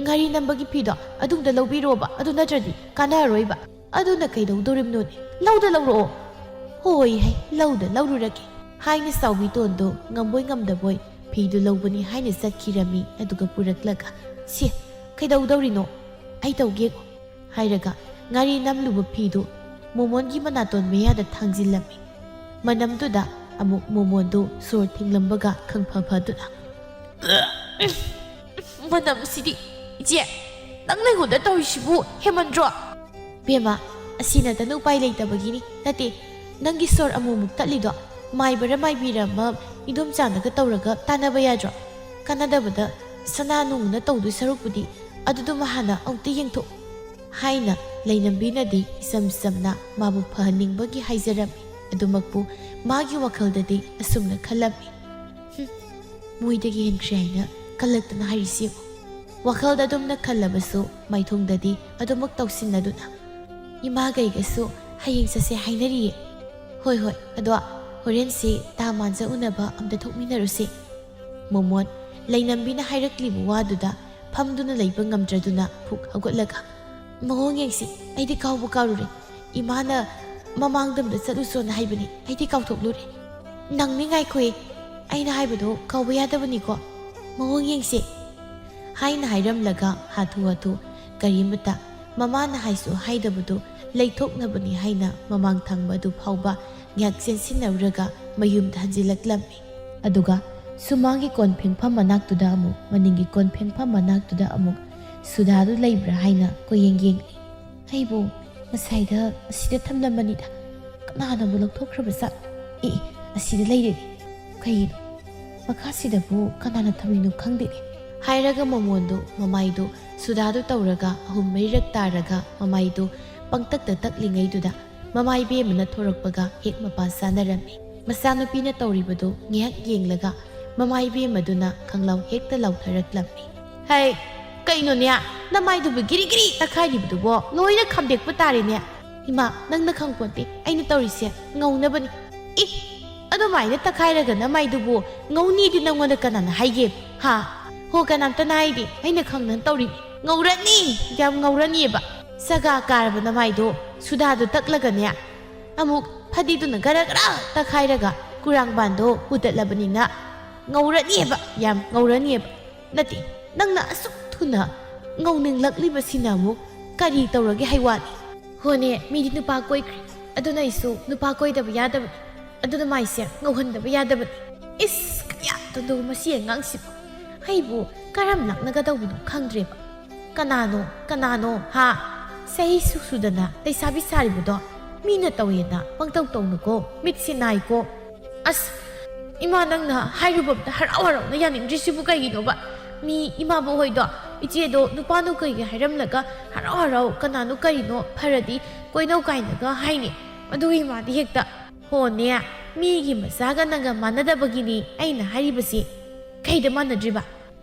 ꯉꯥꯔꯤ ꯅꯝꯕꯒꯤ ꯐꯤꯗꯣ ꯑꯗꯨꯝꯗ ꯂꯧꯕꯤꯔꯣꯕ ꯑꯗꯨ ꯅꯠꯇ꯭ꯔꯗꯤ ꯀꯥꯟꯅꯔꯔꯣꯏꯕ ꯑꯗꯨꯅ ꯀꯩꯗꯧꯗꯣꯔꯤꯕꯅꯣꯅꯦ ꯂꯧꯗ ꯂꯧꯔꯛꯑꯣ ꯍꯣꯏ ꯍꯩ ꯂꯧꯗ ꯂꯧꯔꯨꯔꯒꯦ ꯍꯥꯏꯅ ꯆꯥꯎꯕꯤ ꯇꯣꯟꯗꯣ ꯉꯝꯕꯣꯏ ꯉꯝꯗꯕꯣꯏ ꯐꯤꯗꯨ ꯂꯧꯕꯅꯤ ꯍꯥꯏꯅ ꯆꯠꯈꯤꯔꯝꯃꯤ ꯑꯗꯨꯒ ꯄꯨꯔꯛꯂꯒ ꯁꯤ ꯀꯩꯗꯧꯗꯧꯔꯤꯅꯣ ꯑꯩ ꯇꯧꯒꯦꯀꯣ ꯍꯥꯏꯔꯒ ꯉꯥꯔꯤ ꯅꯝꯂꯨꯕ ꯐꯤꯗꯨ ꯃꯣꯃꯣꯟꯒꯤ ꯃꯅꯥꯇꯣꯟ ꯃꯌꯥꯗ ꯊꯥꯡꯖꯤꯜꯂꯝꯃꯤ ꯃꯅꯝꯗꯨꯗ ꯑꯃꯨꯛ ꯃꯣꯃꯣꯟꯗꯨ ꯁꯣꯔ ꯊꯤꯡꯂꯝꯕꯒ ꯈꯪꯐꯗꯨꯅ ꯃꯅꯝꯁꯤꯗꯤ ꯏꯆꯦ ꯅꯪ ꯂꯩꯉꯣꯟꯗ ꯇꯧꯔꯤꯁꯤꯕꯨ ꯍꯦꯃꯟꯗ꯭ꯔꯣ ꯕꯦꯝꯃ ꯑꯁꯤ ꯅꯠꯇꯅ ꯎꯄꯥꯏ ꯂꯩꯇꯕꯒꯤꯅꯤ ꯅꯠꯇꯦ ꯅꯪꯒꯤ ꯁꯣꯔ ꯑꯃꯨꯛ ꯇꯠꯂꯤꯗꯣ ꯃꯥꯏꯕꯔ ꯃꯥꯏꯕꯤꯔꯝꯃ ꯏꯗꯣꯝꯆꯥꯅꯒ ꯇꯧꯔꯒ ꯇꯥꯟꯅꯕ ꯌꯥꯗ꯭ꯔꯣ ꯀꯥꯟꯅꯗꯕꯗ ꯁꯅꯥ ꯅꯨꯡꯅ ꯇꯧꯗꯣꯏ ꯁꯔꯨꯛꯄꯨꯗꯤ ꯑꯗꯨꯗꯨꯃ ꯍꯥꯟꯅ ꯑꯃꯨꯛꯇ ꯌꯦꯡꯊꯣꯛ ꯍꯥꯏꯅ ꯂꯩꯅꯝꯕꯤꯅꯗꯤ ꯏꯆꯝ ꯆꯝꯅ ꯃꯥꯕꯨ ꯐꯍꯟꯅꯤꯡꯕꯒꯤ ꯍꯥꯏꯖꯔꯝꯃꯤ ꯑꯗꯨꯃꯛꯄꯨ ꯃꯥꯒꯤ ꯋꯥꯈꯜꯗꯗꯤ ꯑꯁꯨꯝꯅ ꯈꯜꯂꯝꯃꯤ ꯃꯣꯏꯗꯒꯤ ꯍꯦꯟꯈ꯭ꯔꯦ ꯍꯥꯏꯅ ꯀꯜꯂꯛꯇꯅ ꯍꯥꯏꯔꯤꯁꯤꯕꯨ ꯋꯥꯈꯜꯗ ꯑꯗꯨꯝꯅ ꯈꯜꯂꯕꯁꯨ ꯃꯥꯏꯊꯣꯡꯗꯗꯤ ꯑꯗꯨꯃꯛ ꯇꯧꯁꯤꯟꯅꯗꯨꯅ ꯏꯃꯥꯒꯩꯒꯁꯨ ꯍꯌꯦꯡ ꯆꯠꯁꯦ ꯍꯥꯏꯅꯔꯤꯌꯦ ꯍꯣꯏ ꯑꯗꯣ ꯍꯣꯔꯦꯟꯁꯤ ꯇꯥꯃꯥꯟꯖ ꯎꯅꯕ ꯑꯝꯇ ꯊꯣꯛꯃꯤꯟꯅꯔꯨꯁꯤ ꯃꯣꯃꯣꯟ ꯂꯩꯅꯝꯕꯤꯅ ꯍꯥꯏꯔꯛꯂꯤꯕ ꯋꯥꯗꯨꯗ ꯐꯝꯗꯨꯅ ꯂꯩꯕ ꯉꯝꯗ꯭ꯔꯗꯨꯅ ꯐꯨꯛ ꯍꯧꯒꯠꯂꯒ ꯃꯑꯣꯡ ꯌꯦꯡꯁꯤ ꯑꯩꯗꯤ ꯀꯥꯎꯕ ꯀꯥꯎꯔꯨꯔꯦ ꯏꯃꯥꯅ ꯃꯃꯥꯡꯗꯝꯗ ꯆꯠꯂꯨꯁꯣꯅ ꯍꯥꯏꯕꯅꯤ ꯑꯩꯗꯤ ꯀꯥꯎꯊꯣꯛꯂꯨꯔꯦ ꯅꯪꯅꯤ ꯉꯥꯏꯈꯣꯏ ꯑꯩꯅ ꯍꯥꯏꯕꯗꯣ ꯀꯥꯎꯕ ꯌꯥꯗꯕꯅꯤꯀꯣ ꯃꯑꯣꯡ ꯌꯦꯡꯁꯤ ꯍꯥꯏꯅ ꯍꯥꯏꯔꯝꯂꯒ ꯍꯥꯊꯨ ꯀꯔꯤꯃꯇ ꯃꯃꯥꯅ ꯍꯥꯏꯁꯨ ꯍꯥꯏꯗꯕꯗꯨ ꯂꯩꯊꯣꯛꯅꯕꯅꯤ ꯍꯥꯏꯅ ꯃꯃꯥꯡ ꯊꯪꯕ ꯑꯗꯨ ꯐꯥꯎꯕ ꯉꯥꯏꯍꯥꯛ ꯆꯦꯟꯁꯤꯟꯅꯔꯨꯔꯒ ꯃꯌꯨꯝꯗ ꯍꯟꯖꯤꯜꯂꯛꯂꯝꯃꯤ ꯑꯗꯨꯒ ꯁꯨꯃꯥꯡꯒꯤ ꯀꯣꯟ ꯐꯦꯡꯐꯝ ꯃꯅꯥꯛꯇꯨꯗ ꯑꯃꯨꯛ ꯃꯅꯤꯡꯒꯤ ꯀꯣꯟ ꯐꯦꯡꯐꯝ ꯃꯅꯥꯛꯇꯨꯗ ꯑꯃꯨꯛ ꯁꯨꯗꯥꯗꯨ ꯂꯩꯕ꯭ꯔꯥ ꯍꯥꯏꯅ ꯀꯣꯌꯦꯡ ꯌꯦꯡꯂꯤ ꯑꯩꯕꯨ ꯉꯁꯥꯏꯗ ꯑꯁꯤꯗ ꯊꯝꯂꯝꯕꯅꯤꯗ ꯀꯅꯥꯅꯕꯨ ꯂꯧꯊꯣꯛꯈ꯭ꯔꯕ ꯖꯥꯠ ꯑꯁꯤꯗ ꯂꯩꯔꯦꯅꯦ ꯀꯩꯅꯣ ꯃꯈꯥꯁꯤꯗꯕꯨ ꯀꯅꯥꯅ ꯊꯝꯂꯤꯅꯣ ꯈꯪꯗꯦꯅꯦ ꯍꯥꯏꯔꯒ ꯃꯃꯣꯟꯗꯨ ꯃꯃꯥꯏꯗꯨ ꯁꯨꯗꯥꯗꯨ ꯇꯧꯔꯒ 3-4ꯔꯛ ꯇꯥꯔꯒ ꯃꯃꯥꯏꯗꯨ ꯄꯪꯇꯛꯇ ꯇꯛꯂꯤꯉꯩꯗꯨꯗ ꯃꯃꯥꯏ ꯕꯦꯝꯃꯅ ꯊꯣꯔꯛꯄꯒ ꯍꯦꯛ ꯃꯄꯥ ꯆꯥꯅꯔꯝꯃꯤ ꯃꯆꯥꯅꯨꯄꯤꯅ ꯇꯧꯔꯤꯕꯗꯨ ꯉꯥꯏꯍꯥꯛ ꯌꯦꯡꯂꯒ ꯃꯃꯥꯏ ꯕꯦꯝꯃꯗꯨꯅ ꯈꯪꯂꯥꯎ ꯍꯦꯛꯇ ꯂꯥꯎꯊꯔꯛꯂꯝꯃꯤ ꯍꯩ ꯀꯩꯅꯣꯅꯦ ꯅꯃꯥꯏꯗꯨꯕꯨ ꯒꯤꯔꯤ ꯒꯤꯔꯤ ꯇꯛꯈꯥꯏꯔꯤꯕꯗꯨꯕꯣ ꯂꯣꯏꯅ ꯈꯝꯗꯦꯛꯄ ꯇꯥꯔꯦꯅꯦ ꯏꯃꯥ ꯅꯪꯅ ꯈꯪꯄꯣꯟꯇꯦ ꯑꯩꯅ ꯇꯧꯔꯤꯁꯦ ꯉꯧꯅꯕꯅꯤ ꯏ ꯑꯗꯨꯃꯥꯏꯅ ꯇꯛꯈꯥꯏꯔꯒ ꯅꯃꯥꯏꯗꯨꯕꯨ ꯉꯧꯅꯤꯗꯤ ꯅꯪꯉꯣꯟꯗ ꯀꯅꯥꯅ ꯍꯥꯏꯒꯦ ꯍꯥ ꯍꯣ ꯀꯅꯥꯝꯇꯅ ꯍꯥꯏꯗꯦ ꯑꯩꯅ ꯈꯪꯗꯅ ꯇꯧꯔꯤꯅꯤ ꯉꯧꯔꯅꯤ ꯌꯥꯝ ꯉꯧꯔꯅꯤꯕ ꯁꯒꯥ ꯀꯥꯔꯕ ꯅꯃꯥꯏꯗꯣ ꯁꯨꯗꯥꯗꯨ ꯇꯛꯂꯒꯅꯦ ꯑꯃꯨꯛ ꯐꯗꯤꯗꯨꯅ ꯒꯔ ꯒꯔ ꯇꯛꯈꯥꯏꯔꯒ ꯀꯨꯔꯥꯡꯕꯥꯟꯗꯣ ꯄꯨꯗꯠꯂꯕꯅꯤꯅ ꯉꯧꯔꯅꯤꯕ ꯌꯥꯝ ꯉꯧꯔꯅꯤꯕ ꯅꯠꯇꯦ ꯅꯪꯅ ꯑꯁꯨꯛ ꯊꯨꯅ ꯉꯧꯅꯤꯡꯂꯛꯂꯤꯕꯁꯤꯅ ꯑꯃꯨꯛ ꯀꯔꯤ ꯇꯧꯔꯒꯦ ꯍꯥꯏꯋꯥꯅꯤ ꯍꯣꯅꯦ ꯃꯤꯗꯤ ꯅꯨꯄꯥ ꯀꯣꯏꯈ꯭ꯔꯦ ꯑꯗꯨꯅ ꯑꯩꯁꯨ ꯅꯨꯄꯥ ꯀꯣꯏꯗꯕ ꯌꯥꯗꯕꯅꯤ ꯑꯗꯨꯅ ꯃꯥꯏꯁꯦ ꯉꯧꯍꯟꯗꯕ ꯌꯥꯗꯕꯅꯤ ꯏꯁ ꯀꯌꯥ ꯇꯧꯗꯣ ꯃꯁꯤ ꯑꯉꯥꯡꯁꯤꯕꯨ ꯑꯩꯕꯨ ꯀꯔꯝ ꯂꯥꯛꯅꯒꯗꯧꯕꯅꯣ ꯈꯪꯗ꯭ꯔꯦꯕ ꯀꯅꯥꯅꯣ ꯍꯥ ꯆꯍꯤ ꯁꯨꯗꯅ ꯂꯩꯁꯥꯕꯤ ꯁꯥꯔꯤꯕꯗꯣ ꯃꯤꯅ ꯇꯧꯋꯦꯅ ꯄꯪꯇꯧ ꯇꯧꯅꯨꯀꯣ ꯃꯤꯠꯁꯤ ꯅꯥꯏꯀꯣ ꯑꯁ ꯏꯃꯥ ꯅꯪꯅ ꯍꯥꯏꯔꯨꯕꯗ ꯍꯔꯥꯎ ꯍꯔꯥꯎꯅ ꯌꯥꯅꯤꯡꯗ꯭ꯔꯤꯁꯤꯕꯨ ꯀꯩꯒꯤꯅꯣꯕ ꯃꯤ ꯏꯃꯥꯕꯣꯛ ꯍꯣꯏꯗꯣ ꯏꯆꯦꯗꯣ ꯅꯨꯄꯥꯅꯣ ꯀꯩꯒꯤ ꯍꯥꯏꯔꯝꯂꯒ ꯍꯔꯥꯎ ꯍꯔꯥꯎ ꯀꯅꯥꯅꯣ ꯀꯔꯤꯅೋ ꯐꯔꯗꯤ ꯀꯣꯏꯅꯧ ꯀꯥꯏꯅꯒ ꯍꯥꯏꯅꯤ ꯑꯗꯨꯒꯤ ꯏꯃꯥꯗꯤ ꯍꯦꯛꯇ ꯍꯣꯅꯦ ꯃꯤꯒꯤ ꯃꯆꯥꯒ ꯅꯪꯒ ꯃꯥꯟꯅꯗꯕꯒꯤꯅꯤ ꯑꯩꯅ ꯍꯥꯏꯔꯤꯕꯁꯤ ꯀꯩꯗ ꯃꯥꯟꯅꯗ꯭ꯔꯤꯕ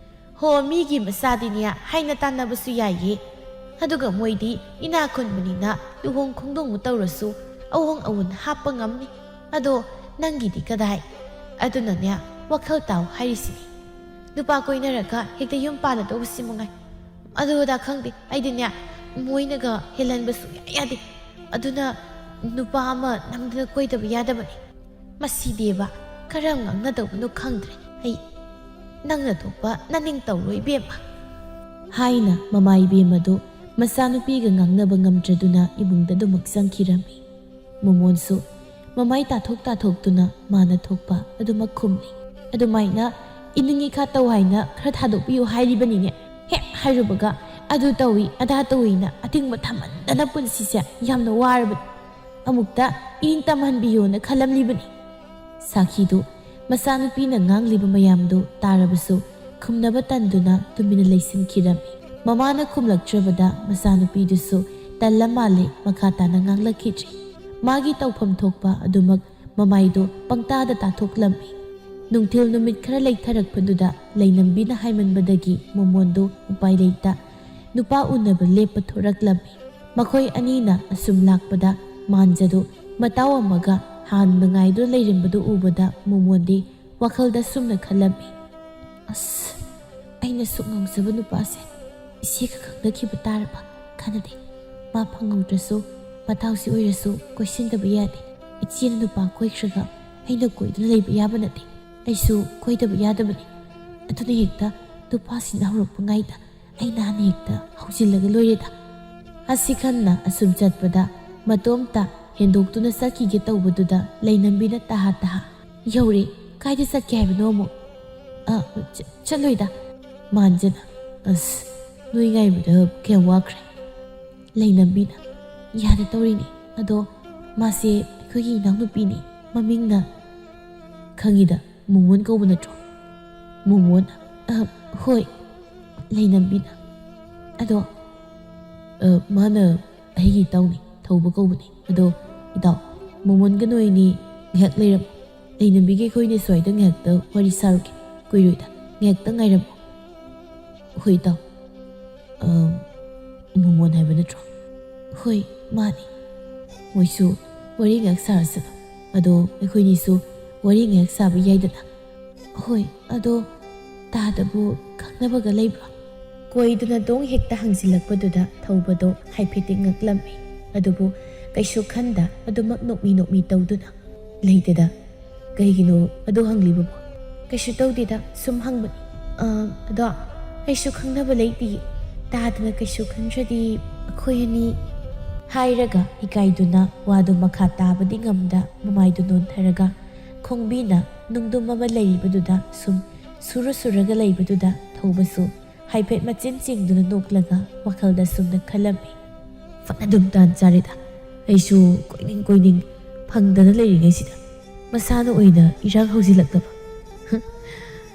ꯍꯣ ꯃꯤꯒꯤ ꯃꯆꯥꯗꯤꯅꯦ ꯍꯥꯏꯅ ꯇꯥꯟꯅꯕꯁꯨ ꯌꯥꯏꯌꯦ ꯑꯗꯨꯒ ꯃꯣꯏꯗꯤ ꯏꯅꯥ ꯈꯨꯟꯕꯅꯤꯅ ꯂꯨꯍꯣꯡ ꯈꯣꯡꯗꯣꯡꯕ ꯇꯧꯔꯁꯨ ꯑꯋꯣꯡ ꯑꯋꯣꯟ ꯍꯥꯞꯄ ꯉꯝꯅꯤ ꯑꯗꯣ ꯅꯪꯒꯤꯗꯤ ꯀꯗꯥꯏ ꯑꯗꯨꯅꯅꯦ ꯋꯥꯈꯜ ꯇꯥꯎ ꯍꯥꯏꯔꯤꯁꯤꯅꯤ ꯅꯨꯄꯥ ꯀꯣꯏꯅꯔꯒ ꯍꯦꯛꯇ ꯌꯨꯝ ꯄꯥꯜꯂꯗꯧꯕꯁꯤ ꯃꯉꯥꯏ ꯑꯗꯨꯗ ꯈꯪꯗꯦ ꯑꯩꯗꯤꯅꯦ ꯃꯣꯏꯅꯒ ꯍꯦꯜꯍꯟꯕꯁꯨ ꯌꯥꯗꯦ ꯑꯗꯨꯅ ꯅꯨꯄꯥ ꯑꯃ ꯅꯝꯗꯅ ꯀꯣꯏꯗꯕ ꯌꯥꯗꯕꯅꯤ ꯃꯁꯤꯗꯦꯕ ꯀꯔꯝ ꯉꯥꯡꯅꯗꯧꯕꯅꯣ ꯈꯪꯗ꯭ꯔꯦ ꯑꯩ ꯅꯪꯅ ꯊꯣꯛꯄ ꯅꯅꯤꯡ ꯇꯧꯔꯣ ꯏꯕꯦꯝꯃ ꯍꯥꯏꯅ ꯃꯃꯥ ꯏꯕꯦꯝꯃꯗꯨ ꯃꯆꯥꯅꯨꯄꯤꯒ ꯉꯥꯡꯅꯕ ꯉꯝꯗ꯭ꯔꯗꯨꯅ ꯏꯃꯨꯡꯗ ꯑꯗꯨꯃꯛ ꯆꯪꯈꯤꯔꯝꯃꯤ ꯃꯣꯃꯣꯟꯁꯨ ꯃꯃꯥꯏ ꯇꯥꯊꯣꯛꯇꯨꯅ ꯃꯥꯅ ꯊꯣꯛꯄ ꯑꯗꯨꯃꯛ ꯈꯨꯝꯂꯤ ꯑꯗꯨꯃꯥꯏꯅ ꯏꯅꯤꯡꯏꯈꯥ ꯇꯧ ꯍꯥꯏꯅ ꯈꯔ ꯊꯥꯗꯣꯛꯄꯤꯌꯨ ꯍꯥꯏꯔꯤꯕꯅꯤꯅꯦ ꯍꯦꯛ ꯍꯥꯏꯔꯨꯕꯒ ꯑꯗꯨ ꯇꯧꯏ ꯑꯗꯥ ꯇꯧꯏꯅ ꯑꯊꯤꯡꯕ ꯊꯝꯃꯟꯗꯅ ꯄꯨꯟꯁꯤꯁꯦ ꯌꯥꯝꯅ ꯋꯥꯔꯕꯅꯤ ꯑꯃꯨꯛꯇ ꯏꯅꯤꯡ ꯇꯝꯍꯟꯕꯤꯌꯣꯅ ꯈꯜꯂꯝꯂꯤꯕꯅꯤ ꯁꯥꯈꯤꯗꯨ ꯃꯆꯥꯅꯨꯄꯤꯅ ꯉꯥꯡꯂꯤꯕ ꯃꯌꯥꯝꯗꯨ ꯇꯥꯔꯕꯁꯨ ꯈꯨꯝꯅꯕ ꯇꯟꯗꯨꯅ ꯇꯨꯃꯤꯟꯅ ꯂꯩꯁꯤꯟꯈꯤꯔꯝꯃꯤ ꯃꯃꯥꯅ ꯈꯨꯝꯂꯛꯇ꯭ꯔꯕꯗ ꯃꯆꯥꯅꯨꯄꯤꯗꯨꯁꯨ ꯇꯜꯂ ꯃꯥꯜꯂꯦ ꯃꯈꯥ ꯇꯥꯅ ꯉꯥꯡꯂꯛꯈꯤꯗ꯭ꯔꯤ ꯃꯥꯒꯤ ꯇꯧꯐꯝ ꯊꯣꯛꯄ ꯑꯗꯨꯃꯛ ꯃꯃꯥꯏꯗꯨ ꯄꯪꯇꯥꯗ ꯇꯥꯊꯣꯛꯂꯝꯃꯤ ꯅꯨꯡꯊꯤꯜ ꯅꯨꯃꯤꯠ ꯈꯔ ꯂꯩꯊꯔꯛꯄꯗꯨꯗ ꯂꯩꯅꯝꯕꯤꯅ ꯍꯥꯏꯃꯟꯕꯗꯒꯤ ꯃꯣꯃꯣꯟꯗꯨ ꯎꯄꯥꯏ ꯂꯩꯇ ꯅꯨꯄꯥ ꯎꯅꯕ ꯂꯦꯞꯄ ꯊꯣꯔꯛꯂꯝꯃꯤ ꯃꯈꯣꯏ ꯑꯅꯤꯅ ꯑꯁꯨꯝ ꯂꯥꯛꯄꯗ ꯃꯥꯟꯖꯗꯨ ꯃꯇꯥꯎ ꯑꯃꯒ ꯍꯥꯟꯅ ꯉꯥꯏꯗꯨꯅ ꯂꯩꯔꯝꯕꯗꯨ ꯎꯕꯗ ꯃꯣꯃꯣꯟꯗꯤ ꯋꯥꯈꯜꯗ ꯁꯨꯝꯅ ꯈꯜꯂꯝꯃꯤ ꯑꯁ ꯑꯩꯅ ꯁꯨꯛ ꯉꯥꯎꯖꯕ ꯅꯨꯄꯥꯁꯦ ꯏꯆꯦꯒ ꯈꯪꯅꯈꯤꯕ ꯇꯥꯔꯕ ꯀꯥꯟꯅꯗꯦ ꯃꯥ ꯐꯪꯍꯧꯗ꯭ꯔꯁꯨ ꯃꯇꯥꯎꯁꯤ ꯑꯣꯏꯔꯁꯨ ꯀꯣꯏꯁꯤꯟꯗꯕ ꯌꯥꯗꯦ ꯏꯆꯦꯅ ꯅꯨꯄꯥ ꯀꯣꯏꯈ꯭ꯔꯒ ꯑꯩꯅ ꯀꯣꯏꯗꯨꯅ ꯂꯩꯕ ꯌꯥꯕ ꯅꯠꯇꯦ ꯑꯩꯁꯨ ꯀꯣꯏꯗꯕ ꯌꯥꯗꯕꯅꯤ ꯑꯗꯨꯅ ꯍꯦꯛꯇ ꯅꯨꯄꯥꯁꯤꯅ ꯍꯧꯔꯛꯄ ꯉꯥꯏꯗ ꯑꯩꯅ ꯍꯥꯟꯅ ꯍꯦꯛꯇ ꯍꯧꯖꯤꯜꯂꯒ ꯂꯣꯏꯔꯦꯗ ꯑꯁꯤ ꯈꯟꯅ ꯑꯁꯨꯝ ꯆꯠꯄꯗ ꯃꯇꯣꯝꯇ ꯍꯦꯟꯗꯣꯛꯇꯨꯅ ꯆꯠꯈꯤꯒꯦ ꯇꯧꯕꯗꯨꯗ ꯂꯩꯅꯝꯕꯤꯅ ꯇꯥꯍꯥ ꯌꯧꯔꯦ ꯀꯥꯏꯗ ꯆꯠꯀꯦ ꯍꯥꯏꯕꯅꯣ ꯑꯃꯨꯛ ꯆꯠꯂꯣꯏꯗ ꯃꯥꯟꯖꯅ ꯑꯁ ꯅꯣꯏ ꯉꯥꯏꯕꯗ ꯀꯌꯥꯝ ꯋꯥꯈ꯭ꯔꯦ ꯂꯩꯅꯝꯕꯤꯅ ꯌꯥꯗ ꯇꯧꯔꯤꯅꯤ ꯑꯗꯣ ꯃꯥꯁꯦ ꯑꯩꯈꯣꯏꯒꯤ ꯏꯅꯥꯎꯅꯨꯄꯤꯅꯤ ꯃꯃꯤꯡꯅ ꯈꯪꯉꯤꯗ ꯃꯣꯃꯣꯟ ꯀꯧꯕ ꯅꯠꯇ꯭ꯔꯣ ꯃꯣꯃꯣꯟ ꯍꯣꯏ ꯂꯩꯅꯝꯕꯤꯅ ꯑꯗꯣ ꯃꯥꯅ ꯑꯩꯒꯤ ꯏꯇꯥꯎꯅꯤ ꯊꯧꯕ ꯀꯧꯕꯅꯤ ꯑꯗꯣ ꯏꯇꯥꯎ ꯃꯣꯃꯣꯟꯒ ꯅꯣꯏꯅꯤ ꯉꯥꯏꯍꯥꯛ ꯂꯩꯔꯝꯃꯣ ꯂꯩꯅꯝꯕꯤꯒ ꯑꯩꯈꯣꯏꯅ ꯁ꯭ꯋꯥꯏꯗ ꯉꯥꯏꯍꯥꯛꯇ ꯋꯥꯔꯤ ꯁꯥꯔꯨꯒꯦ ꯀꯨꯏꯔꯣꯏꯗ ꯉꯥꯏꯍꯥꯛꯇ ꯉꯥꯏꯔꯝꯃꯣ ꯍꯣꯏ ꯏꯇꯥꯎ ꯃꯣꯃꯣꯟ ꯍꯥꯏꯕ ꯅꯠꯇ꯭ꯔꯣ ꯍꯣꯏ ꯃꯥꯅꯤ ꯃꯣꯏꯁꯨ ꯋꯥꯔꯤ ꯉꯥꯏꯍꯥꯛ ꯁꯥꯔꯁꯅꯨ ꯑꯗꯣ ꯑꯩꯈꯣꯏꯅꯤꯁꯨ ꯋꯥꯔꯤ ꯉꯥꯏꯍꯥꯛ ꯁꯥꯕ ꯌꯥꯏꯗꯅ ꯍꯣꯏ ꯑꯗꯣ ꯇꯥꯗꯕꯨ ꯈꯪꯅꯕꯒ ꯂꯩꯕ꯭ꯔꯣ ꯀꯣꯏꯗꯨꯅ ꯗꯣꯡ ꯍꯦꯛꯇ ꯍꯪꯖꯤꯜꯂꯛꯄꯗꯨꯗ ꯊꯧꯕꯗꯣ ꯍꯥꯏꯐꯦꯠꯇꯤ ꯉꯛꯂꯝꯃꯤ ꯑꯗꯨꯕꯨ ꯀꯩꯁꯨ ꯈꯟꯗ ꯑꯗꯨꯃꯛ ꯅꯣꯛꯃꯤ ꯇꯧꯗꯨꯅ ꯂꯩꯇꯦꯗ ꯀꯩꯒꯤꯅꯣ ꯑꯗꯨ ꯍꯪꯂꯤꯕꯕꯣ ꯀꯩꯁꯨ ꯇꯧꯗꯦꯗ ꯁꯨꯝ ꯍꯪꯕꯅꯤ ꯑꯗꯣ ꯑꯩꯁꯨ ꯈꯪꯅꯕ ꯂꯩꯇꯤꯌꯦ ꯇꯥꯗꯅ ꯀꯩꯁꯨ ꯈꯟꯗ꯭ꯔꯗꯤ ꯑꯩꯈꯣꯏ ꯑꯅꯤ ꯍꯥꯏꯔꯒ ꯏꯀꯥꯏꯗꯨꯅ ꯋꯥꯗꯨ ꯃꯈꯥ ꯇꯥꯕꯗꯤ ꯉꯝꯗ ꯃꯃꯥꯏꯗꯨ ꯅꯣꯟꯊꯔꯒ ꯈꯣꯡꯕꯤꯅ ꯅꯨꯡꯗꯨꯝ ꯑꯃ ꯂꯩꯔꯤꯕꯗꯨꯗ ꯁꯨꯝ ꯁꯨꯔꯒ ꯂꯩꯕꯗꯨꯗ ꯊꯧꯕꯁꯨ ꯍꯥꯏꯐꯦꯠ ꯃꯆꯤꯟ ꯆꯤꯡꯗꯨꯅ ꯅꯣꯛꯂꯒ ꯋꯥꯈꯜꯗ ꯁꯨꯝꯅ ꯈꯜꯂꯝꯃꯤ ꯐꯅ ꯑꯗꯨꯝ ꯇꯥꯟ ꯆꯥꯔꯦꯗ ꯑꯩꯁꯨ ꯀꯣꯏꯅꯤꯡ ꯐꯪꯗꯅ ꯂꯩꯔꯤꯉꯩꯁꯤꯗ ꯃꯁꯥꯅ ꯑꯣꯏꯅ ꯏꯔꯥꯡ ꯍꯧꯖꯤꯜꯂꯛꯂꯕ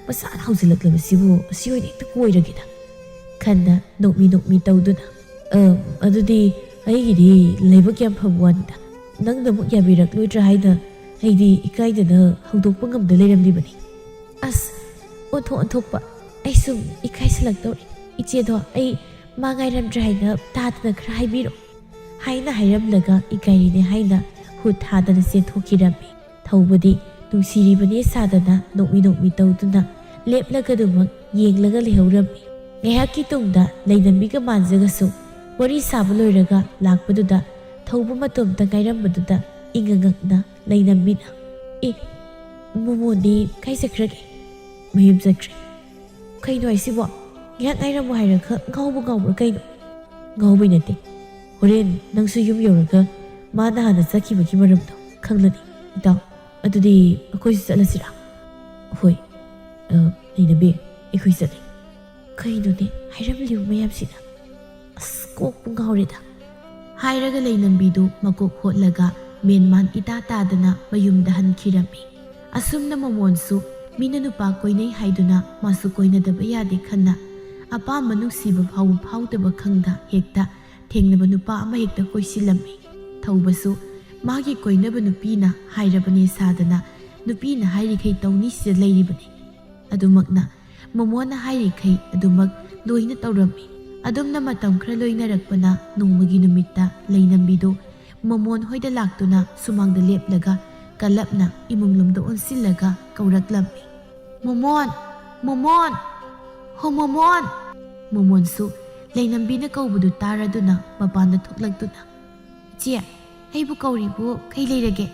ꯃꯁꯥꯅ ꯍꯧꯖꯤꯜꯂꯛꯂꯕꯁꯤꯕꯨ ꯑꯁꯤ ꯑꯣꯏꯅ ꯍꯦꯛꯇ ꯀꯣꯏꯔꯒꯦꯗ ꯈꯟꯅ ꯅꯣꯛꯃꯤ ꯇꯧꯗꯨꯅ ꯑꯗꯨꯗꯤ ꯑꯩꯒꯤꯗꯤ ꯂꯥꯏꯕꯛ ꯌꯥꯝ ꯐꯕ ꯋꯥꯅꯤꯗ ꯅꯪꯅ ꯑꯃꯨꯛ ꯌꯥꯕꯤꯔꯛꯂꯣꯏꯗ꯭ꯔꯥ ꯍꯥꯏꯅ ꯑꯩꯗꯤ ꯏꯀꯥꯏꯗꯅ ꯍꯧꯗꯣꯛꯄ ꯉꯝꯗ ꯂꯩꯔꯝꯂꯤꯕꯅꯤ ꯑꯁ ꯑꯣꯟꯊꯣꯛꯄ ꯑꯩ ꯁꯨꯝ ꯏꯀꯥꯏꯁꯜꯂꯛꯇꯧꯔꯦ ꯏꯆꯦꯗꯣ ꯑꯩ ꯃꯥ ꯉꯥꯏꯔꯝꯗ꯭ꯔꯦ ꯍꯥꯏꯅ ꯇꯥꯗꯅ ꯈꯔ ꯍꯥꯏꯕꯤꯔꯣ ꯍꯥꯏꯅ ꯍꯥꯏꯔꯝꯂꯒ ꯏꯀꯥꯏꯔꯤꯅꯦ ꯍꯥꯏꯅ ꯍꯨꯠ ꯊꯥꯗꯅ ꯆꯦꯟꯊꯣꯛꯈꯤꯔꯝꯃꯤ ꯊꯧꯕꯗꯤ ꯅꯨꯡꯁꯤꯔꯤꯕꯅꯦ ꯁꯥꯗꯅ ꯅꯣꯛꯃꯤ ꯇꯧꯗꯨꯅ ꯂꯦꯞꯂꯒꯗꯨꯃꯛ ꯌꯦꯡꯂꯒ ꯂꯩꯍꯧꯔꯝꯃꯤ ꯉꯥꯏꯍꯥꯛꯀꯤ ꯇꯨꯡꯗ ꯂꯩꯅꯝꯕꯤꯒ ꯃꯥꯟꯖꯒꯁꯨ ꯋꯥꯔꯤ ꯁꯥꯕ ꯂꯣꯏꯔꯒ ꯂꯥꯛꯄꯗꯨꯗ ꯊꯧꯕ ꯃꯇꯣꯝꯇ ꯉꯥꯏꯔꯝꯕꯗꯨꯗ ꯏꯪꯉꯉꯛꯅ ꯂꯩꯅꯝꯕꯤꯅ ꯃꯣꯃꯣꯟꯗꯤ ꯀꯥꯏ ꯆꯠꯈ꯭ꯔꯒꯦ ꯃꯌꯨꯝ ꯆꯠꯈ꯭ꯔꯦ ꯀꯩꯅꯣ ꯍꯥꯏꯁꯤꯕꯣ ꯉꯥꯏꯍꯥꯛ ꯉꯥꯏꯔꯝꯃꯣ ꯍꯥꯏꯔꯒ ꯉꯥꯎꯕ꯭ꯔꯥ ꯀꯩꯅꯣ ꯉꯥꯎꯕꯩ ꯅꯠꯇꯦ ꯍꯣꯔꯦꯟ ꯅꯪꯁꯨ ꯌꯨꯝ ꯌꯧꯔꯒ ꯃꯥꯅ ꯍꯥꯟꯅ ꯆꯠꯈꯤꯕꯒꯤ ꯃꯔꯝꯗꯣ ꯈꯪꯂꯅꯤ ꯏꯇꯥꯎ ꯑꯗꯨꯗꯤ ꯑꯩꯈꯣꯏꯁꯨ ꯆꯠꯂꯁꯤꯔꯥ ꯍꯣꯏ ꯂꯩꯅꯕꯤ ꯑꯩꯈꯣꯏ ꯆꯠꯂꯤ ꯀꯩꯅꯣꯅꯦ ꯍꯥꯏꯔꯝꯂꯤꯕ ꯃꯌꯥꯝꯁꯤꯅ ꯑꯁ ꯀꯣꯛꯄꯨ ꯉꯥꯎꯔꯦꯗ ꯍꯥꯏꯔꯒ ꯂꯩꯅꯝꯕꯤꯗꯨ ꯃꯀꯣꯛ ꯍꯣꯠꯂꯒ ꯃꯦꯟꯃꯥꯟ ꯏꯇꯥ ꯇꯥꯗꯅ ꯃꯌꯨꯝꯗ ꯍꯟꯈꯤꯔꯝꯃꯤ ꯑꯁꯨꯝꯅ ꯃꯣꯃꯣꯟꯁꯨ ꯃꯤꯅ ꯅꯨꯄꯥ ꯀꯣꯏꯅꯩ ꯍꯥꯏꯗꯨꯅ ꯃꯥꯁꯨ ꯀꯣꯏꯅꯗꯕ ꯌꯥꯗꯦ ꯈꯟꯅ ꯑꯄꯥꯝꯕ ꯅꯨꯡꯁꯤꯕ ꯐꯥꯎꯕ ꯐꯥꯎꯗꯕ ꯈꯪꯗ ꯍꯦꯛꯇ ꯊꯦꯡꯅꯕ ꯅꯨꯄꯥ ꯑꯃ ꯍꯦꯛꯇ ꯀꯣꯏꯁꯤꯜꯂꯝꯃꯤ ꯊꯧꯕꯁꯨ ꯃꯥꯒꯤ ꯀꯣꯏꯅꯕ ꯅꯨꯄꯤꯅ ꯍꯥꯏꯔꯕꯅꯦ ꯁꯥꯗꯅ ꯅꯨꯄꯤꯅ ꯍꯥꯏꯔꯤꯈꯩ ꯇꯧꯅꯤ ꯁꯤꯗ ꯂꯩꯔꯤꯕꯅꯤ ꯑꯗꯨꯃꯛꯅ ꯃꯣꯃꯣꯟꯅ ꯍꯥꯏꯔꯤꯈꯩ ꯑꯗꯨꯃꯛ ꯂꯣꯏꯅ ꯇꯧꯔꯝꯃꯤ ꯑꯗꯨꯝꯅ ꯃꯇꯝ ꯈꯔ ꯂꯣꯏꯅꯔꯛꯄꯅ ꯅꯣꯡꯃꯒꯤ ꯅꯨꯃꯤꯠꯇ ꯂꯩꯅꯝꯕꯤꯗꯨ ꯃꯣꯃꯣꯟ ꯍꯣꯏꯗ ꯂꯥꯛꯇꯨꯅ ꯁꯨꯃꯥꯡꯗ ꯂꯦꯞꯂꯒ ꯀꯜꯂꯞꯅ ꯏꯃꯨꯡꯂꯣꯝꯗ ꯑꯣꯟꯁꯤꯜꯂꯒ ꯀꯧꯔꯛꯂꯝꯃꯤ ꯃꯣꯃꯣꯟ ꯍꯣ ꯃꯣꯃꯣꯟ ꯃꯣꯃꯣꯟꯁꯨ ꯂꯩꯅꯝꯕꯤꯅ ꯀꯧꯕꯗꯨ ꯇꯥꯔꯗꯨꯅ ꯃꯄꯥꯟꯗ ꯊꯣꯛꯂꯛꯇꯨꯅ ꯏꯆꯦ ꯑꯩꯕꯨ ꯀꯧꯔꯤꯕꯨ ꯀꯩ ꯂꯩꯔꯒꯦ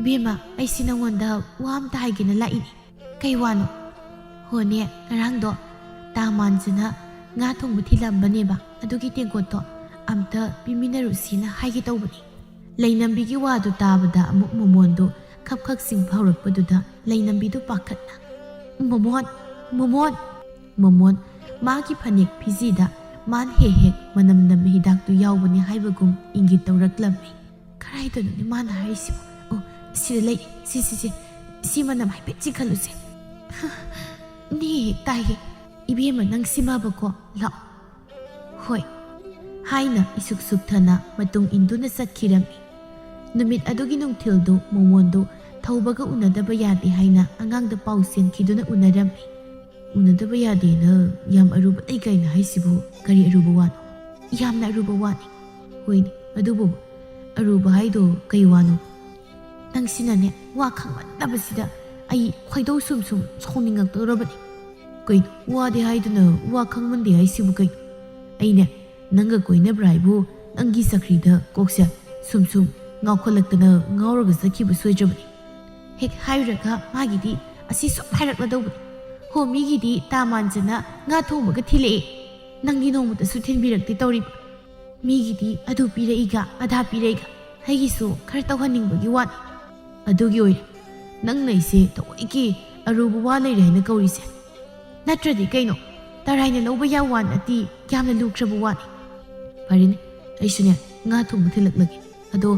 ꯏꯕꯦꯝꯃ ꯑꯩꯁꯤ ꯅꯉꯣꯟꯗ ꯋꯥ ꯑꯝꯇ ꯍꯥꯏꯒꯦꯅ ꯂꯥꯛꯏꯅꯤ ꯀꯩ ꯋꯥꯅꯣ ꯍꯣꯅꯦ ꯉꯔꯥꯡꯗꯣ ꯇꯥ ꯃꯥꯟꯖꯅ ꯉꯥ ꯊꯣꯡꯕ ꯊꯤꯜꯂꯝꯕꯅꯦꯕ ꯑꯗꯨꯒꯤ ꯇꯦꯡꯀꯣꯠꯇꯣ ꯑꯝꯇ ꯄꯤꯃꯤꯟꯅꯔꯨꯁꯤꯅ ꯍꯥꯏꯒꯦ ꯇꯧꯕꯅꯤ ꯂꯩꯅꯝꯕꯤꯒꯤ ꯋꯥꯗꯨ ꯇꯥꯕꯗ ꯑꯃꯨꯛ ꯃꯣꯃꯣꯟꯗꯨ ꯈꯞ ꯆꯤꯡꯕ ꯍꯧꯔꯛꯄꯗꯨꯗ ꯂꯩꯅꯝꯕꯤꯗꯨ ꯄꯥꯈꯠꯅ ꯃꯣꯃꯣꯟ ꯃꯥꯒꯤ ꯐꯅꯦꯛ ꯐꯤꯖꯤꯗ ꯃꯥꯅ ꯍꯦꯛ ꯃꯅꯝ ꯅꯝꯕ ꯍꯤꯗꯥꯛꯇꯨ ꯌꯥꯎꯕꯅꯤ ꯍꯥꯏꯕꯒꯨꯝ ꯏꯪꯒꯤꯠ ꯇꯧꯔꯛꯂꯝꯃꯤ ꯀꯔꯥꯏꯗꯅꯣꯅꯦ ꯃꯥꯅ ꯍꯥꯏꯔꯤꯁꯤꯕꯣ ꯑꯣ ꯁꯤꯗ ꯂꯩ ꯁꯤ ꯃꯅꯝ ꯍꯥꯏꯐꯦꯠ ꯆꯤꯡꯈꯠꯂꯨꯁꯦ ꯅꯦ ꯇꯥꯏꯌꯦ ꯏꯕꯦꯝꯃ ꯅꯪ ꯁꯤꯃꯕꯀꯣ ꯂꯥꯛꯑꯣ ꯍꯣꯏ ꯍꯥꯏꯅ ꯏꯁꯨꯛ ꯁꯨꯛꯊꯅ ꯃꯇꯨꯡ ꯏꯟꯗꯨꯅ ꯆꯠꯈꯤꯔꯝꯃꯤ ꯅꯨꯃꯤꯠ ꯑꯗꯨꯒꯤ ꯅꯨꯡꯊꯤꯜꯗꯨ ꯃꯣꯃꯣꯟꯗꯨ ꯊꯧꯕꯒ ꯎꯅꯗꯕ ꯌꯥꯗꯦ ꯍꯥꯏꯅ ꯑꯉꯥꯡꯗ ꯄꯥꯎ ꯆꯦꯟꯈꯤꯗꯨꯅ ꯎꯅꯔꯝꯃꯤ ꯎꯅꯗꯕ ꯌꯥꯗꯦꯅ ꯌꯥꯝ ꯑꯔꯨꯕ ꯂꯩ ꯀꯥꯏꯅ ꯍꯥꯏꯁꯤꯕꯨ ꯀꯔꯤ ꯑꯔꯨꯕ ꯋꯥꯅꯣ ꯌꯥꯝꯅ ꯑꯔꯨꯕ ꯋꯥꯅꯤ ꯍꯣꯏꯅꯦ ꯑꯗꯨꯕꯨ ꯑꯔꯨꯕ ꯍꯥꯏꯗꯣ ꯀꯩ ꯋꯥꯅꯣ ꯅꯪꯁꯤꯅꯅꯦ ꯋꯥ ꯈꯪꯃꯟꯗꯕꯁꯤꯗ ꯑꯩ ꯈꯣꯏꯗꯧ ꯁꯨꯝ ꯁꯥꯎꯅꯤꯡꯉꯛꯇꯧꯔꯕꯅꯤ ꯀꯩꯅꯣ ꯋꯥꯗꯦ ꯍꯥꯏꯗꯨꯅ ꯋꯥ ꯈꯪꯃꯟꯗꯦ ꯍꯥꯏꯁꯤꯕꯨ ꯀꯩꯅꯣ ꯑꯩꯅꯦ ꯅꯪꯒ ꯀꯣꯏꯅꯕ꯭ꯔꯥ ꯍꯥꯏꯕꯨ ꯅꯪꯒꯤ ꯆꯀ꯭ꯔꯤꯗ ꯀꯣꯛꯁꯦ ꯁꯨꯝ ꯉꯥꯎꯈꯠꯂꯛꯇꯅ ꯉꯥꯎꯔꯒ ꯆꯠꯈꯤꯕ ꯁꯣꯏꯗ꯭ꯔꯕꯅꯤ ꯍꯦꯛ ꯍꯥꯏꯔꯨꯔꯒ ꯃꯥꯒꯤꯗꯤ ꯑꯁꯤ ꯁꯨꯝ ꯍꯥꯏꯔꯛꯂꯗꯧꯕꯅꯤ ꯍꯣ ꯃꯤꯒꯤꯗꯤ ꯇꯥ ꯃꯥꯟꯖꯅ ꯉꯥ ꯊꯣꯡꯕꯒ ꯊꯤꯜꯂꯛꯑꯦ ꯅꯪꯗꯤ ꯅꯣꯡꯃꯇꯁꯨ ꯊꯤꯟꯕꯤꯔꯛꯇꯦ ꯇꯧꯔꯤꯕ ꯃꯤꯒꯤꯗꯤ ꯑꯗꯨ ꯄꯤꯔꯛꯏꯒ ꯑꯙꯥ ꯄꯤꯔꯛꯏꯒ ꯑꯩꯒꯤꯁꯨ ꯈꯔ ꯇꯧꯍꯟꯅꯤꯡꯕꯒꯤ ꯋꯥꯅꯤ ꯑꯗꯨꯒꯤ ꯑꯣꯏꯔꯦ ꯅꯪꯅ ꯑꯩꯁꯦ ꯊꯑꯣꯏꯒꯤ ꯑꯔꯨꯕ ꯋꯥ ꯂꯩꯔꯦ ꯍꯥꯏꯅ ꯀꯧꯔꯤꯁꯦ ꯅꯠꯇ꯭ꯔꯗꯤ ꯀꯩꯅꯣ ꯇꯔꯥꯏꯅ ꯂꯧꯕ ꯌꯥ ꯋꯥ ꯅꯠꯇꯦ ꯌꯥꯝꯅ ꯂꯨꯈ꯭ꯔꯕ ꯋꯥꯅꯤ ꯐꯔꯦꯅꯦ ꯑꯩꯁꯨꯅꯦ ꯉꯥ ꯊꯣꯡꯕ ꯊꯤꯜꯂꯛꯂꯒꯦ ꯑꯗꯣ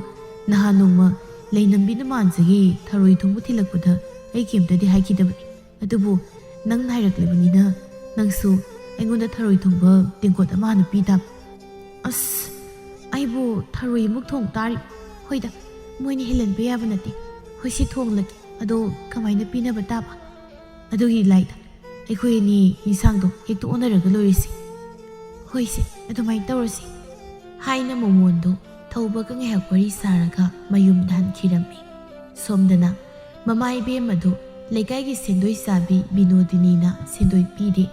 ꯅꯍꯥꯟ ꯅꯣꯡꯃ ꯂꯩꯅꯝꯕꯤꯅ ꯃꯥꯟꯖꯒꯤ ꯊꯔꯣꯏ ꯊꯣꯡꯕ ꯊꯤꯜꯂꯛꯄꯗ ꯑꯩ ꯀꯩꯝꯇꯗꯤ ꯍꯥꯏꯈꯤꯗꯕꯅꯤ ꯑꯗꯨꯕꯨ ꯅꯪꯅ ꯍꯥꯏꯔꯛꯂꯤꯕꯅꯤꯅ ꯅꯪꯁꯨ ꯑꯩꯉꯣꯟꯗ ꯊꯔꯣꯏ ꯊꯣꯡꯕ ꯇꯦꯡꯀꯣꯠ ꯑꯃ ꯍꯥꯟꯅ ꯄꯤ ꯇꯥꯕ ꯑꯁ ꯑꯩꯕꯨ ꯊꯔꯣꯏ ꯑꯃꯨꯛ ꯊꯣꯡ ꯇꯥꯔꯤ ꯍꯣꯏꯗ ꯃꯣꯏꯅ ꯍꯦꯜꯍꯟꯕ ꯌꯥꯕ ꯅꯠꯇꯦ ꯍꯣꯏ ꯁꯤ ꯊꯣꯡꯂꯒꯦ ꯑꯗꯣ ꯀꯃꯥꯏꯅ ꯄꯤꯅꯕ ꯇꯥꯕ ꯑꯗꯨꯒꯤ ꯂꯥꯏꯗ ꯑꯩꯈꯣꯏ ꯑꯅꯤ ꯌꯦꯟꯁꯥꯡꯗꯣ ꯍꯦꯛꯇ ꯑꯣꯟꯅꯔꯒ ꯂꯣꯏꯔꯁꯤ ꯍꯣꯏꯁꯦ ꯑꯗꯨꯃꯥꯏꯅ ꯇꯧꯔꯁꯤ ꯍꯥꯏꯅ ꯃꯣꯃꯣꯟꯗꯣ ꯊꯧꯕꯒ ꯉꯥꯏꯍꯥꯛ ꯋꯥꯔꯤ ꯁꯥꯔꯒ ꯃꯌꯨꯝꯗ ꯍꯟꯈꯤꯔꯝꯃꯤ ꯁꯣꯝꯗꯅ ꯃꯃꯥ ꯏꯕꯦꯝꯃꯗꯨ ꯂꯩꯀꯥꯏꯒꯤ ꯁꯦꯟꯗꯣꯏ ꯆꯥꯕꯤ ꯕꯤꯅꯣꯗꯤꯅꯤꯅ ꯁꯦꯟꯗꯣꯏ ꯄꯤꯗꯦ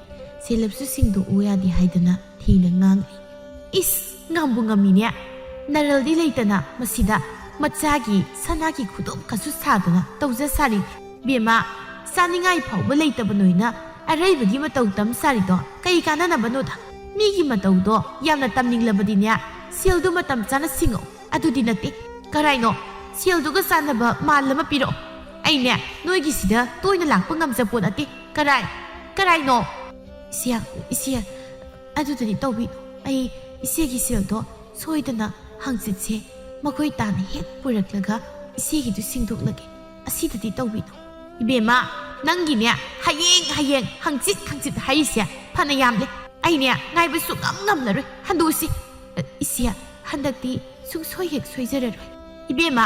ꯁꯦꯜꯂꯞꯁꯨ ꯁꯤꯡꯗꯣꯛꯎ ꯌꯥꯗꯦ ꯍꯥꯏꯗꯅ ꯊꯤꯅ ꯉꯥꯡꯏ ꯏꯁ ꯉꯝꯕꯨ ꯉꯝꯃꯤꯅꯦ ꯅꯔꯜꯗꯤ ꯂꯩꯇꯅ ꯃꯁꯤꯗ ꯃꯆꯥꯒꯤ ꯁꯅꯥꯒꯤ ꯈꯨꯗꯣꯞꯀꯁꯨ ꯁꯥꯗꯅ ꯇꯧꯖ ꯁꯥꯔꯤ ꯕꯦꯝꯃ ꯆꯥꯅꯤꯡꯉꯥꯏ ꯐꯥꯎꯕ ꯂꯩꯇꯕ ꯅꯣꯏꯅ ꯑꯔꯩꯕꯒꯤ ꯃꯇꯧ ꯇꯝ ꯁꯥꯔꯤꯗꯣ ꯀꯩ ꯀꯥꯟꯅꯅꯕꯅꯣꯗ ꯃꯤꯒꯤ ꯃꯇꯧꯗꯣ ꯌꯥꯝꯅ ꯇꯝꯅꯤꯡꯂꯕꯗꯤꯅꯦ ꯁꯦꯜꯗꯨ ꯃꯇꯝ ꯆꯥꯅ ꯁꯤꯡꯉꯣ ꯑꯗꯨꯗꯤ ꯅꯠꯇꯦ ꯀꯔꯥꯏꯅꯣ ꯁꯦꯜꯗꯨꯒ ꯆꯥꯟꯅꯕ ꯃꯥꯜ ꯑꯃ ꯄꯤꯔꯛꯑꯣ ꯑꯩꯅꯦ ꯅꯣꯏꯒꯤꯁꯤꯗ ꯇꯣꯏꯅ ꯂꯥꯛꯄ ꯉꯝꯖꯄꯣꯠ ꯅꯠꯇꯦ ꯀꯔꯥꯏꯅꯣ ꯏꯆꯦ ꯑꯗꯨꯗꯗꯤ ꯇꯧꯕꯤꯅꯣ ꯑꯩ ꯏꯆꯦꯒꯤ ꯁꯦꯜꯗꯣ ꯁꯣꯏꯗꯅ ꯍꯪꯆꯤꯠꯁꯦ ꯃꯈꯣꯏ ꯇꯥꯅ ꯍꯦꯛ ꯄꯨꯔꯛꯂꯒ ꯏꯆꯦꯒꯤꯗꯨ ꯁꯤꯡꯗꯣꯛꯂꯒꯦ ꯑꯁꯤꯗꯗꯤ ꯇꯧꯕꯤꯅꯨ 이베마 ꯅꯪꯒꯤꯅꯦ ꯍꯌꯦꯡ ꯍꯪꯆꯤꯠ ꯍꯥꯏꯔꯤꯁꯦ ꯐꯅ ꯌꯥꯝꯂꯦ ꯑꯩꯅꯦ ꯉꯥꯏꯕ ꯁꯨꯡꯉꯝ ꯉꯝꯂꯔꯣꯏ ꯍꯟꯗꯣꯛꯁꯤ 이씨야 ꯍꯟꯗꯛꯇꯤ ꯁꯨꯡꯁꯣꯏ ꯍꯦꯛ ꯁꯣꯏꯖꯔꯔꯣꯏ 이베마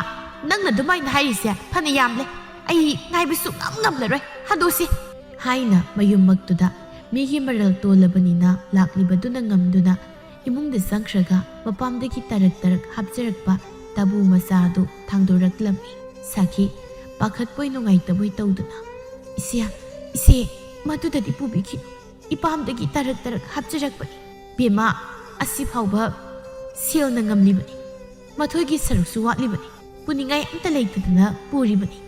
ꯅꯪꯅ ꯑꯗꯨꯃꯥꯏꯅ ꯍꯥꯏꯔꯤꯁꯦ ꯐꯅ ꯌꯥꯝꯂꯦ ꯑꯩ ꯉꯥꯏꯕ ꯁꯨꯡꯉꯝ ꯉꯝꯂꯔꯣꯏ ꯍꯟꯗꯣꯛꯁꯤ ꯍꯥꯏꯅ ꯃꯌꯨꯝꯃꯛꯇꯨꯗ ꯃꯤꯒꯤ ꯃꯔꯜ ꯇꯣꯜꯂꯕꯅꯤꯅ ꯂꯥꯛꯂꯤꯕꯗꯨꯅ ꯉꯝꯗꯨꯅ ꯏꯃꯨꯡꯗ ꯆꯪꯈ꯭ꯔꯒ ꯃꯄꯥꯝꯗꯒꯤ ꯇꯔꯛ ꯍꯥꯞꯆꯔꯛꯄ ꯇꯥꯕꯨ ꯃꯆꯥ ꯑꯗꯨ ꯊꯥꯡꯗꯣꯔꯛꯂꯝꯃꯤ ꯁꯥꯈꯤ ꯄꯥꯈꯠꯄꯣꯏ ꯅꯨꯡꯉꯥꯏꯇꯕꯣꯏ ꯇꯧꯗꯨꯅ ꯏꯆꯦ ꯃꯗꯨꯗꯗꯤ ꯄꯨꯕꯤꯈꯤꯅꯨ ꯏꯄꯥꯝꯗꯒꯤ ꯇꯔꯛ ꯍꯥꯞꯆꯔꯛꯄꯅꯤ ꯕꯦꯃꯥ ꯑꯁꯤ ꯐꯥꯎꯕ ꯁꯦꯜꯅ ꯉꯝꯂꯤꯕꯅꯤ ꯃꯊꯣꯏꯒꯤ ꯁꯔꯨꯛꯁꯨ ꯋꯥꯠꯂꯤꯕꯅꯤ ꯄꯨꯅꯤꯡꯉꯥꯏ ꯑꯝꯇ ꯂꯩꯇꯗꯅ ꯄꯨꯔꯤꯕꯅꯤ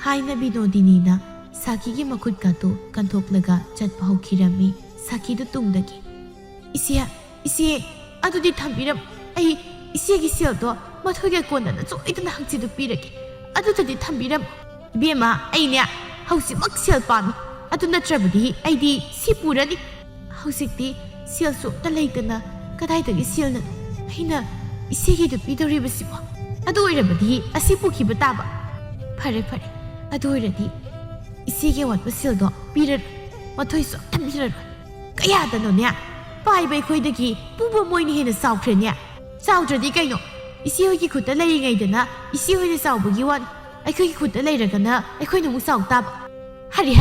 ꯍꯥꯏꯅ ꯕꯤꯅꯣꯗꯤꯅꯤꯅ ꯁꯥꯈꯤꯒꯤ ꯃꯈꯨꯠꯀꯥꯗꯨ ꯀꯟꯊꯣꯛꯂꯒ ꯆꯠꯄ ꯍꯧꯈꯤꯔꯝꯃꯤ ꯁꯥꯈꯤꯗꯨ ꯇꯨꯡꯗꯒꯤ ꯏꯆꯦ ꯑꯗꯨꯗꯤ ꯊꯝꯕꯤꯔꯝ ꯑꯩ ꯏꯆꯦꯒꯤ ꯁꯦꯜꯗꯣ ꯃꯊꯣꯏꯒ ꯀꯣꯟꯅꯅ ꯁꯣꯏꯗꯅ ꯍꯪꯆꯤꯠꯇꯨ ꯄꯤꯔꯒꯦ ꯑꯗꯨꯗꯗꯤ ꯊꯝꯕꯤꯔꯝ ꯕꯦꯃꯥ ꯑꯩꯅꯦ ꯍꯧꯖꯤꯛꯃꯛ ꯁꯦꯜ ꯄꯥꯝꯃꯤ ꯑꯗꯨ ꯅꯠꯇ꯭ꯔꯕꯗꯤ ꯑꯩꯗꯤ ꯁꯤ ꯄꯨꯔꯅꯤ ꯍꯧꯖꯤꯛꯇꯤ ꯁꯦꯜꯁꯨ ꯑꯝꯇ ꯂꯩꯇꯅ ꯀꯗꯥꯏꯗꯒꯤ ꯁꯦꯜꯅ ꯑꯩꯅ 이씨ꯒꯤꯗꯨ ꯄꯤꯗꯧꯔꯤꯕꯁꯤꯕꯣ ꯑꯗꯨ ꯑꯣꯏꯔꯕꯗꯤ ꯑꯁꯤ ꯄꯨꯈꯤꯕ ꯇꯥꯕ ꯐꯔꯦ ꯑꯗꯨ ꯑꯣꯏꯔꯗꯤ 이씨ꯒꯤ ꯑꯋꯥꯠꯄ ꯁꯦꯜꯗꯣ ꯄꯤꯔꯔꯣꯏ ꯃꯊꯣꯏꯁꯨ ꯊꯝꯕꯤꯔꯔꯣꯏ ꯀꯌꯥꯗꯅꯣꯅꯦ ꯄꯥꯏꯕ ꯑꯩꯈꯣꯏꯗꯒꯤ ꯄꯨꯕ ꯃꯣꯏꯅ ꯍꯦꯟꯅ ꯆꯥꯎꯈ꯭ꯔꯦꯅꯦ ꯆꯥꯎꯗ꯭ꯔꯗꯤ ꯀꯩꯅꯣ ꯏꯆꯦ ꯍꯣꯏꯒꯤ ꯈꯨꯠꯇ ꯂꯩꯔꯤꯉꯩꯗꯅ ꯏꯆꯦ ꯍꯣꯏꯅ ꯆꯥꯎꯕꯒꯤ ꯋꯥꯅꯤ ꯑꯩꯈꯣꯏꯒꯤ ꯈꯨꯠꯇ ꯂꯩꯔꯒꯅ ꯑꯩꯈꯣꯏꯅ ꯑꯃꯨꯛ ꯆꯥꯎ ꯇꯥꯕ ꯍꯔꯤ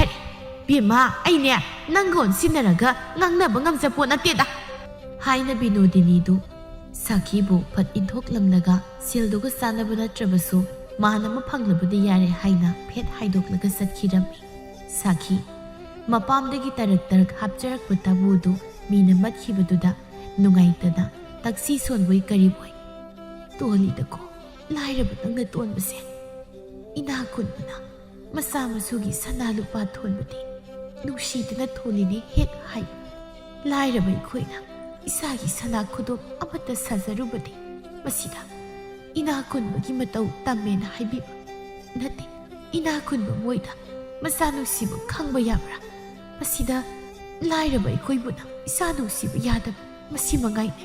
ꯕꯦꯃꯥ ꯑꯩꯅꯦ ꯅꯪꯒ ꯑꯣꯟꯁꯤꯟꯅꯔꯒ ꯉꯥꯡꯅꯕ ꯉꯝꯖꯄꯣꯠ ꯅꯠꯇꯦꯗ ꯍꯥꯏꯅ ꯕꯤꯅꯣꯗꯤꯅꯤꯗꯨ ꯁꯥꯈꯤꯕꯨ ꯐꯠ ꯏꯟꯊꯣꯛꯂꯝꯂꯒ ꯁꯦꯜꯗꯨꯒ ꯆꯥꯟꯅꯕ ꯅꯠꯇ꯭ꯔꯕꯁꯨ ꯃꯥꯅ ꯑꯃ ꯐꯪꯂꯕꯗꯤ ꯌꯥꯔꯦ ꯍꯥꯏꯅ ꯐꯦꯠ ꯍꯥꯏꯗꯣꯛꯂꯒ ꯆꯠꯈꯤꯔꯝꯃꯤ ꯁꯥꯈꯤ ꯃꯄꯥꯝꯗꯒꯤ ꯇꯔꯛ ꯍꯥꯞꯆꯔꯛꯄ ꯇꯥꯕꯨꯗꯨ ꯃꯤꯅ ꯃꯠꯈꯤꯕꯗꯨꯗ ꯅꯨꯡꯉꯥꯏꯇꯅ ꯇꯛꯁꯤ ꯁꯣꯟꯕꯣꯏ ꯀꯔꯤꯕꯣꯏ ꯇꯣꯜꯂꯤꯗꯀꯣ ꯂꯥꯏꯔꯕ ꯅꯪꯅ ꯇꯣꯟꯕꯁꯦ ꯏꯅꯥꯛ ꯈꯨꯟꯕꯅ ꯃꯆꯥ ꯃꯁꯨꯒꯤ ꯁꯅꯥ ꯂꯨꯄꯥ ꯊꯣꯟꯕꯗꯤ ꯅꯨꯡꯁꯤꯗꯅ ꯊꯣꯜꯂꯤꯅꯤ ꯍꯦꯛ ꯍꯥꯏꯕ ꯂꯥꯏꯔꯕ ꯑꯩꯈꯣꯏꯅ ꯏꯁꯥꯒꯤ ꯁꯅꯥ ꯈꯨꯗꯣꯞ ꯑꯃꯠꯇ ꯁꯥꯖꯔꯨꯕꯗꯤ ꯃꯁꯤꯗ ꯏꯅꯥꯛ ꯈꯨꯟꯕꯒꯤ ꯃꯇꯧ ꯇꯝꯃꯦꯅ ꯍꯥꯏꯕꯤꯕ ꯅꯠꯇꯦ ꯏꯅꯥꯛ ꯈꯨꯟꯕ ꯃꯣꯏꯗ ꯃꯆꯥ ꯅꯨꯡꯁꯤꯕ ꯈꯪꯕ ꯌꯥꯕ꯭ꯔꯥ ꯃꯁꯤꯗ ꯂꯥꯏꯔꯕ ꯑꯩꯈꯣꯏꯕꯨꯅ ꯏꯆꯥ ꯅꯨꯡꯁꯤꯕ ꯌꯥꯗꯕ ꯃꯁꯤ ꯃꯉꯥꯏꯅꯦ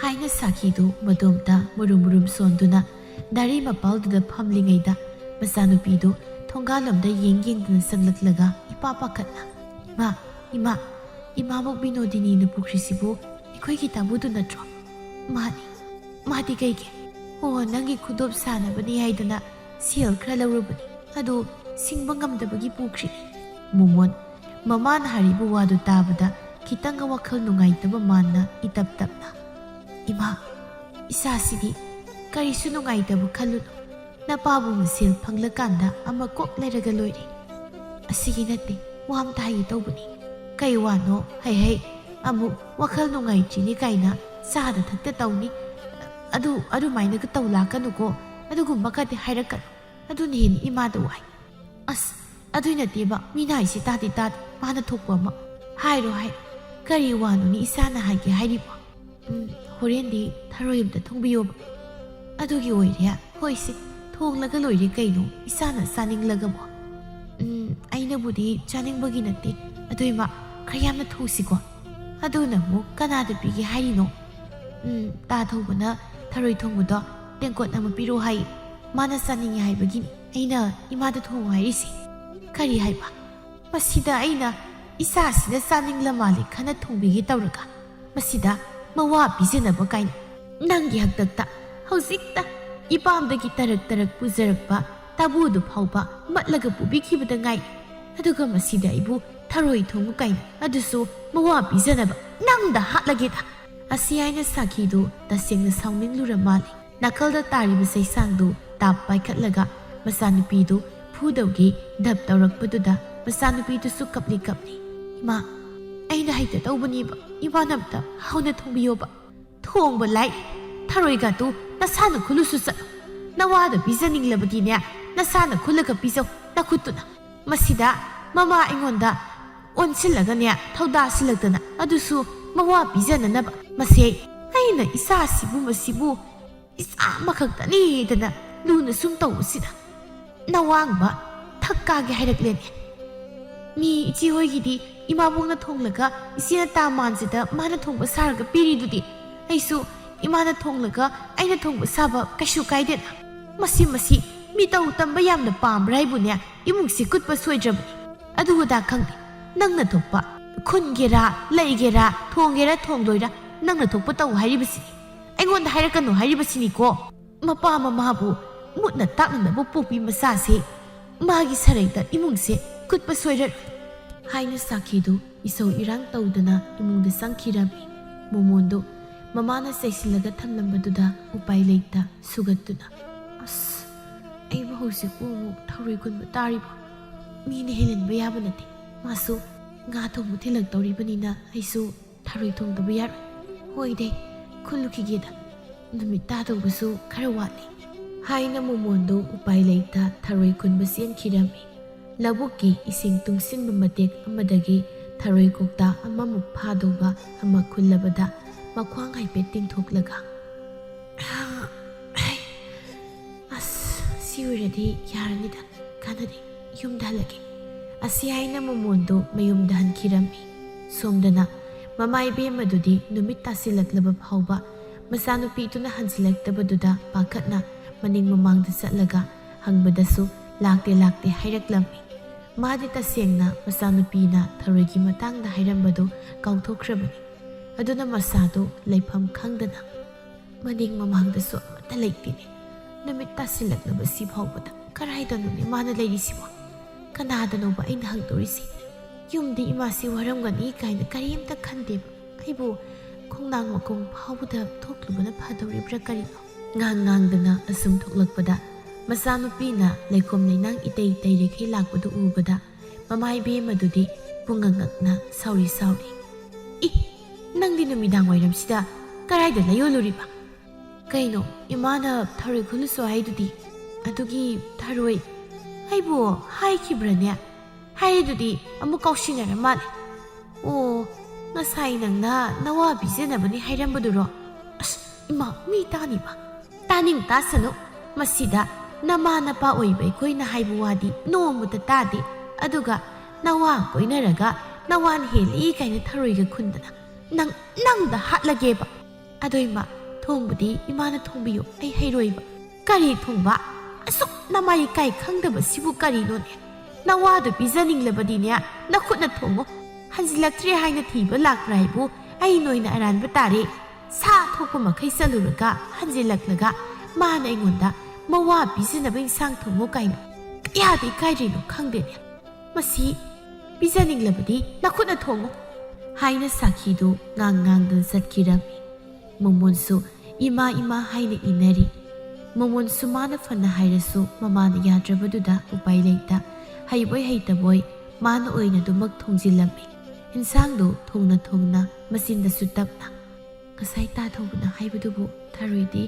ꯍꯥꯏꯅ ꯁꯥꯈꯤꯗꯨ ꯃꯗꯣꯝꯇ ꯃꯨꯔꯨꯝ ꯁꯣꯟꯗꯨꯅ ꯗꯥꯔꯤ ꯃꯄꯥꯜꯗꯨꯗ ꯐꯝꯂꯤꯉꯩꯗ ꯃꯆꯥꯅꯨꯄꯤꯗꯨ ꯊꯣꯡꯒꯥꯜꯂꯣꯝꯗ ꯌꯦꯡꯗꯨꯅ ꯆꯪꯂꯛꯂꯒ ꯏꯄꯥ ꯄꯥꯈꯠꯅ ꯏꯃꯥꯃꯨꯛ ꯕꯤꯅꯣꯗꯤꯅꯤꯅ ꯄꯨꯈ꯭ꯔꯤꯁꯤꯕꯨ ꯑꯩꯈꯣꯏꯒꯤ ꯇꯥꯕꯨꯗꯨ ꯅꯠꯇ꯭ꯔꯣ ꯃꯥꯗꯤ ꯀꯩꯒꯤ ꯅꯪꯒꯤ ꯈꯨꯗꯣꯞ ꯁꯥꯟꯅꯕꯅꯤ ꯍꯥꯏꯗꯅ ꯁꯦꯜ ꯈꯔ ꯂꯧꯔꯨꯕꯅꯤ ꯑꯗꯨ ꯁꯤꯡꯕ ꯉꯝꯗꯕꯒꯤ ꯄꯨꯈ꯭ꯔꯤꯅꯤ ꯃꯣꯃꯣꯟ ꯃꯃꯥꯅ ꯍꯥꯏꯔꯤꯕ ꯋꯥꯗꯨ ꯇꯥꯕꯗ ꯈꯤꯇꯪꯒ ꯋꯥꯈꯜ ꯅꯨꯡꯉꯥꯏꯇꯕ ꯃꯥꯟꯅ ꯏꯇꯞ ꯇꯞꯅ ꯏꯃꯥ ꯏꯆꯥꯁꯤꯗꯤ ꯀꯔꯤꯁꯨ ꯅꯨꯡꯉꯥꯏꯇꯕ ꯈꯜꯂꯨꯅꯨ ꯅꯄꯥꯕꯨꯡꯅ ꯁꯦꯜ ꯐꯪꯂꯀꯥꯟꯗ ꯑꯃ ꯀꯣꯛ ꯂꯩꯔꯒ ꯂꯣꯏꯔꯦ ꯑꯁꯤꯒꯤ ꯅꯠꯇꯦ ꯋꯥ ꯑꯝꯇ ꯍꯥꯏꯒꯦ ꯇꯧꯕꯅꯤ ꯀꯩ ꯋꯥꯅꯣ ꯍꯩ ꯑꯃꯨꯛ ꯋꯥꯈꯜ ꯅꯨꯡꯉꯥꯏꯇ꯭ꯔꯤꯅꯤ ꯀꯥꯏꯅ ꯆꯥꯗ ꯊꯛꯇ ꯇꯧꯅꯤ ꯑꯗꯨꯃꯥꯏꯅꯒ ꯇꯧ ꯂꯥꯛꯀꯅꯨꯀꯣ ꯑꯗꯨꯒꯨꯝꯕ ꯀꯗꯤ ꯍꯥꯏꯔꯛꯀꯅꯨ ꯑꯗꯨꯅ ꯍꯦꯟꯅ ꯏꯃꯥꯗ ꯋꯥꯏ ꯑꯗꯨꯏ ꯅꯠꯇꯦꯕ ꯃꯤꯅ ꯍꯥꯏꯁꯤ ꯇꯥꯗꯦ ꯃꯥꯅ ꯊꯣꯛꯄ ꯑꯃ ꯍꯥꯏꯔꯣ ꯀꯔꯤ ꯋꯥꯅꯣꯅꯤ ꯏꯁꯥꯅ ꯍꯥꯏꯒꯦ ꯍꯥꯏꯔꯤꯕꯣ ꯍꯣꯔꯦꯟꯗꯤ ꯊꯔꯣꯏ ꯑꯝꯇ ꯊꯣꯡꯕꯤꯌꯣꯕ ꯑꯗꯨꯒꯤ ꯑꯣꯏꯔꯦ ꯍꯣꯏꯁꯦ ꯊꯣꯡꯂꯒ ꯂꯣꯏꯔꯦ ꯀꯩꯅꯣ ꯏꯁꯥꯅ ꯆꯥꯅꯤꯡꯂꯒꯕꯣ ꯑꯩꯅꯕꯨꯗꯤ ꯆꯥꯅꯤꯡꯕꯒꯤ ꯅꯠꯇꯦ ꯑꯗꯨꯏꯃ ꯈꯔ ꯌꯥꯝꯅ ꯊꯣꯡꯁꯤꯀꯣ ꯑꯗꯨꯅ ꯑꯃꯨꯛ ꯀꯅꯥꯗ ꯄꯤꯒꯦ ꯍꯥꯏꯔꯤꯅꯣ ꯇꯥ ꯊꯧꯕꯅ ꯊꯔꯣꯏ ꯊꯣꯡꯕꯗꯣ ꯇꯦꯡꯀꯣꯠ ꯑꯃ ꯄꯤꯔꯣ ꯍꯥꯏꯌꯦ ꯃꯥꯅ ꯆꯥꯅꯤꯡꯉꯦ ꯍꯥꯏꯕꯒꯤꯅꯤ ꯑꯩꯅ ꯏꯃꯥꯗ ꯊꯣꯡꯉꯨ ꯍꯥꯏꯔꯤꯁꯤ ꯀꯔꯤ ꯍꯥꯏꯕ ꯃꯁꯤꯗ ꯑꯩꯅ ꯏꯆꯥꯁꯤꯗ ꯆꯥꯅꯤꯡꯂ ꯃꯥꯜꯂꯦ ꯈꯟꯅ ꯊꯣꯡꯕꯤꯒꯦ ꯇꯧꯔꯒ ꯃꯁꯤꯗ ꯃꯋꯥ ꯄꯤꯖꯅꯕ ꯀꯥꯏꯅ ꯅꯪꯒꯤ ꯍꯛꯇꯛꯇ ꯍꯧꯖꯤꯛꯇ ꯏꯄꯥꯝꯗꯒꯤ ꯇꯔꯛ ꯄꯨꯖꯔꯛꯄ ꯇꯥꯕꯨꯗꯨ ꯐꯥꯎꯕ ꯃꯠꯂꯒ ꯄꯨꯕꯤꯈꯤꯕꯗ ꯉꯥꯏ ꯑꯗꯨꯒ ꯃꯁꯤꯗ ꯑꯩꯕꯨ ꯊꯔꯣꯏ ꯊꯣꯡꯉꯨ ꯀꯥꯏꯅ ꯑꯗꯨꯁꯨ ꯃꯋꯥ ꯄꯤꯖꯅꯕ ꯅꯪꯗ ꯍꯥꯠꯂꯒꯦꯗ ꯑꯁꯤ ꯍꯥꯏꯅ ꯁꯥꯈꯤꯗꯨ ꯇꯁꯦꯡꯅ ꯁꯥꯎꯅꯤꯡꯂꯨꯔ ꯃꯥꯜꯂꯤ ꯅꯥꯀꯜꯗ ꯇꯥꯔꯤꯕ ꯆꯩꯁꯥꯡꯗꯨ ꯇꯥꯞ ꯄꯥꯏꯈꯠꯂꯒ ꯃꯆꯥꯅꯨꯄꯤꯗꯨ ꯐꯨꯗꯧꯒꯤ ꯙꯞ ꯇꯧꯔꯛꯄꯗꯨꯗ ꯃꯆꯥꯅꯨꯄꯤꯗꯨꯁꯨ ꯀꯞꯂꯤ ꯏꯃꯥ ꯑꯩꯅ ꯍꯩꯇ ꯇꯧꯕꯅꯦꯕ ꯏꯃꯥꯅ ꯑꯝꯇ ꯍꯥꯎꯅ ꯊꯣꯡꯕꯤꯌꯣꯕ ꯊꯣꯡꯕ ꯂꯥꯏ ꯊꯔꯣꯏꯒꯥꯇꯨ ꯅꯁꯥꯅ ꯈꯨꯜꯂꯨꯁꯨ ꯆꯠꯂꯨ ꯅꯋꯥꯗ ꯄꯤꯖꯅꯤꯡꯂꯕꯗꯤꯅꯦ ꯅꯁꯥꯅ ꯈꯨꯜꯂꯒ ꯄꯤꯖꯧ ꯅꯈꯨꯠꯇꯨꯅ ꯃꯁꯤꯗ ꯃꯃꯥ ꯑꯩꯉꯣꯟꯗ ꯑꯣꯟꯁꯤꯜꯂꯒꯅꯦ ꯊꯧꯗꯥꯁꯤꯜꯂꯛꯇꯅ ꯑꯗꯨꯁꯨ ꯃꯋꯥ ꯄꯤꯖꯅꯅꯕ ꯃꯁꯤ ꯑꯩꯅ ꯏꯆꯥꯁꯤꯕꯨ ꯃꯁꯤꯕꯨ ꯏꯆꯥ ꯑꯃꯈꯛꯇꯅꯤꯗꯅ ꯂꯨꯅ ꯁꯨꯝ ꯇꯧꯕꯁꯤꯗ ꯅꯋꯥꯡꯕ ꯊꯛꯀꯥꯒꯦ ꯍꯥꯏꯔꯛꯂꯦꯅꯦ ꯃꯤ ꯏꯆꯦ ꯍꯣꯏꯒꯤꯗꯤ 이마복나 통라가 이시나 따만지다 마나 통바 사르가 삐리두디 아이수 이마나 통라가 아이나 통바 사바 까슈 까이데나 마시 mi tau tamba yamna pambra haibune imungsi kutpa soidrabani aduguda khangde nangna thokpa khungera laigera thongera thongdoira nangna thokpa tau hairibasini aingonda hairakanu hairibasini ko mapa mamabu mutna taknanabu popi masase magi saraita imungse kutpa soirar haina sakhidu isau irang taudana imungda sangkhirami momondo mamana saisilaga thamlambaduda upai leita sugattuna as ai bahuse ko tharoi kunba tariba mine helenba yaba nate masu nga thongmu thilak tawribanina aisu tharoi thongdaba yar hoide khulukigeda numit ta tawbasu khara watli haina momondo upai leita tharoi kunba sienkhirami labuki ising tungsinba matek amadagi tharoi kokta amamuk phadoba ama khullabada makhwang haipet tingthoklaga as siuradi yaranida kanadi yumda halage asi haina momondo mayumda hankirami somdana mamai be madudi numit tasilaklaba phauba masanupi tuna hansilaktabaduda pakatna maning mamangda satlaga hangbadasu lakte hairaklammi madi tasengna masanupina tharoigi matangda hairambadu kauthokrabani aduna masado leifam khangdana maning mamangdasu amata leitine numit tasilaklaba si phawbada karaidanu mana leirisibo kanadanoba aina hangtorisi yumdi imasi waramgani kaina karimta khandeba aibu khongnang makong phawbada thoklubana phadoribra karino ngang asum thoklakpada masanupina leikom leinang itei teirekhe lakpadu ubada mamai be madudi pungangakna sauri i nangdi numidang wairamsida karaida layoluriba kaino imana tharoi khuluso haidudi adugi tharoi aibo haikibrane haidudi amu kausinara male o ngasai nangna nawa bijenabani hairambaduro as ima mi taniba taning tasanu masida nama napa oibai koina haibu wadi nomuta tadi aduga nawa koinaraga nawan heli kaina tharoiga khundana nang da hatlageba adoima thongbudi imana thongbiyo ai hairoiba kari thongba asuk namai kai khangdaba sibu kari none nawa do bizaning labadine nakhutna thongo hanjilaktre haina thiba lakraibu ai noina aranba tare sa thokpa makhai saluraga hanjilaklaga mana ingonda mawa bizinaba insang thongo kaino yadi kairino khangdene masi bizaning labadi nakhutna thongo haina sakhidu ngang satkirami momonsu ima haina inari momonsu mana fana hairasu mamana yadrabaduda upai leita haiboi haitaboy mana oina dumak thongjilami insangdo thongna masinda sutapna kasai ta thobuna haibadubu tharoidi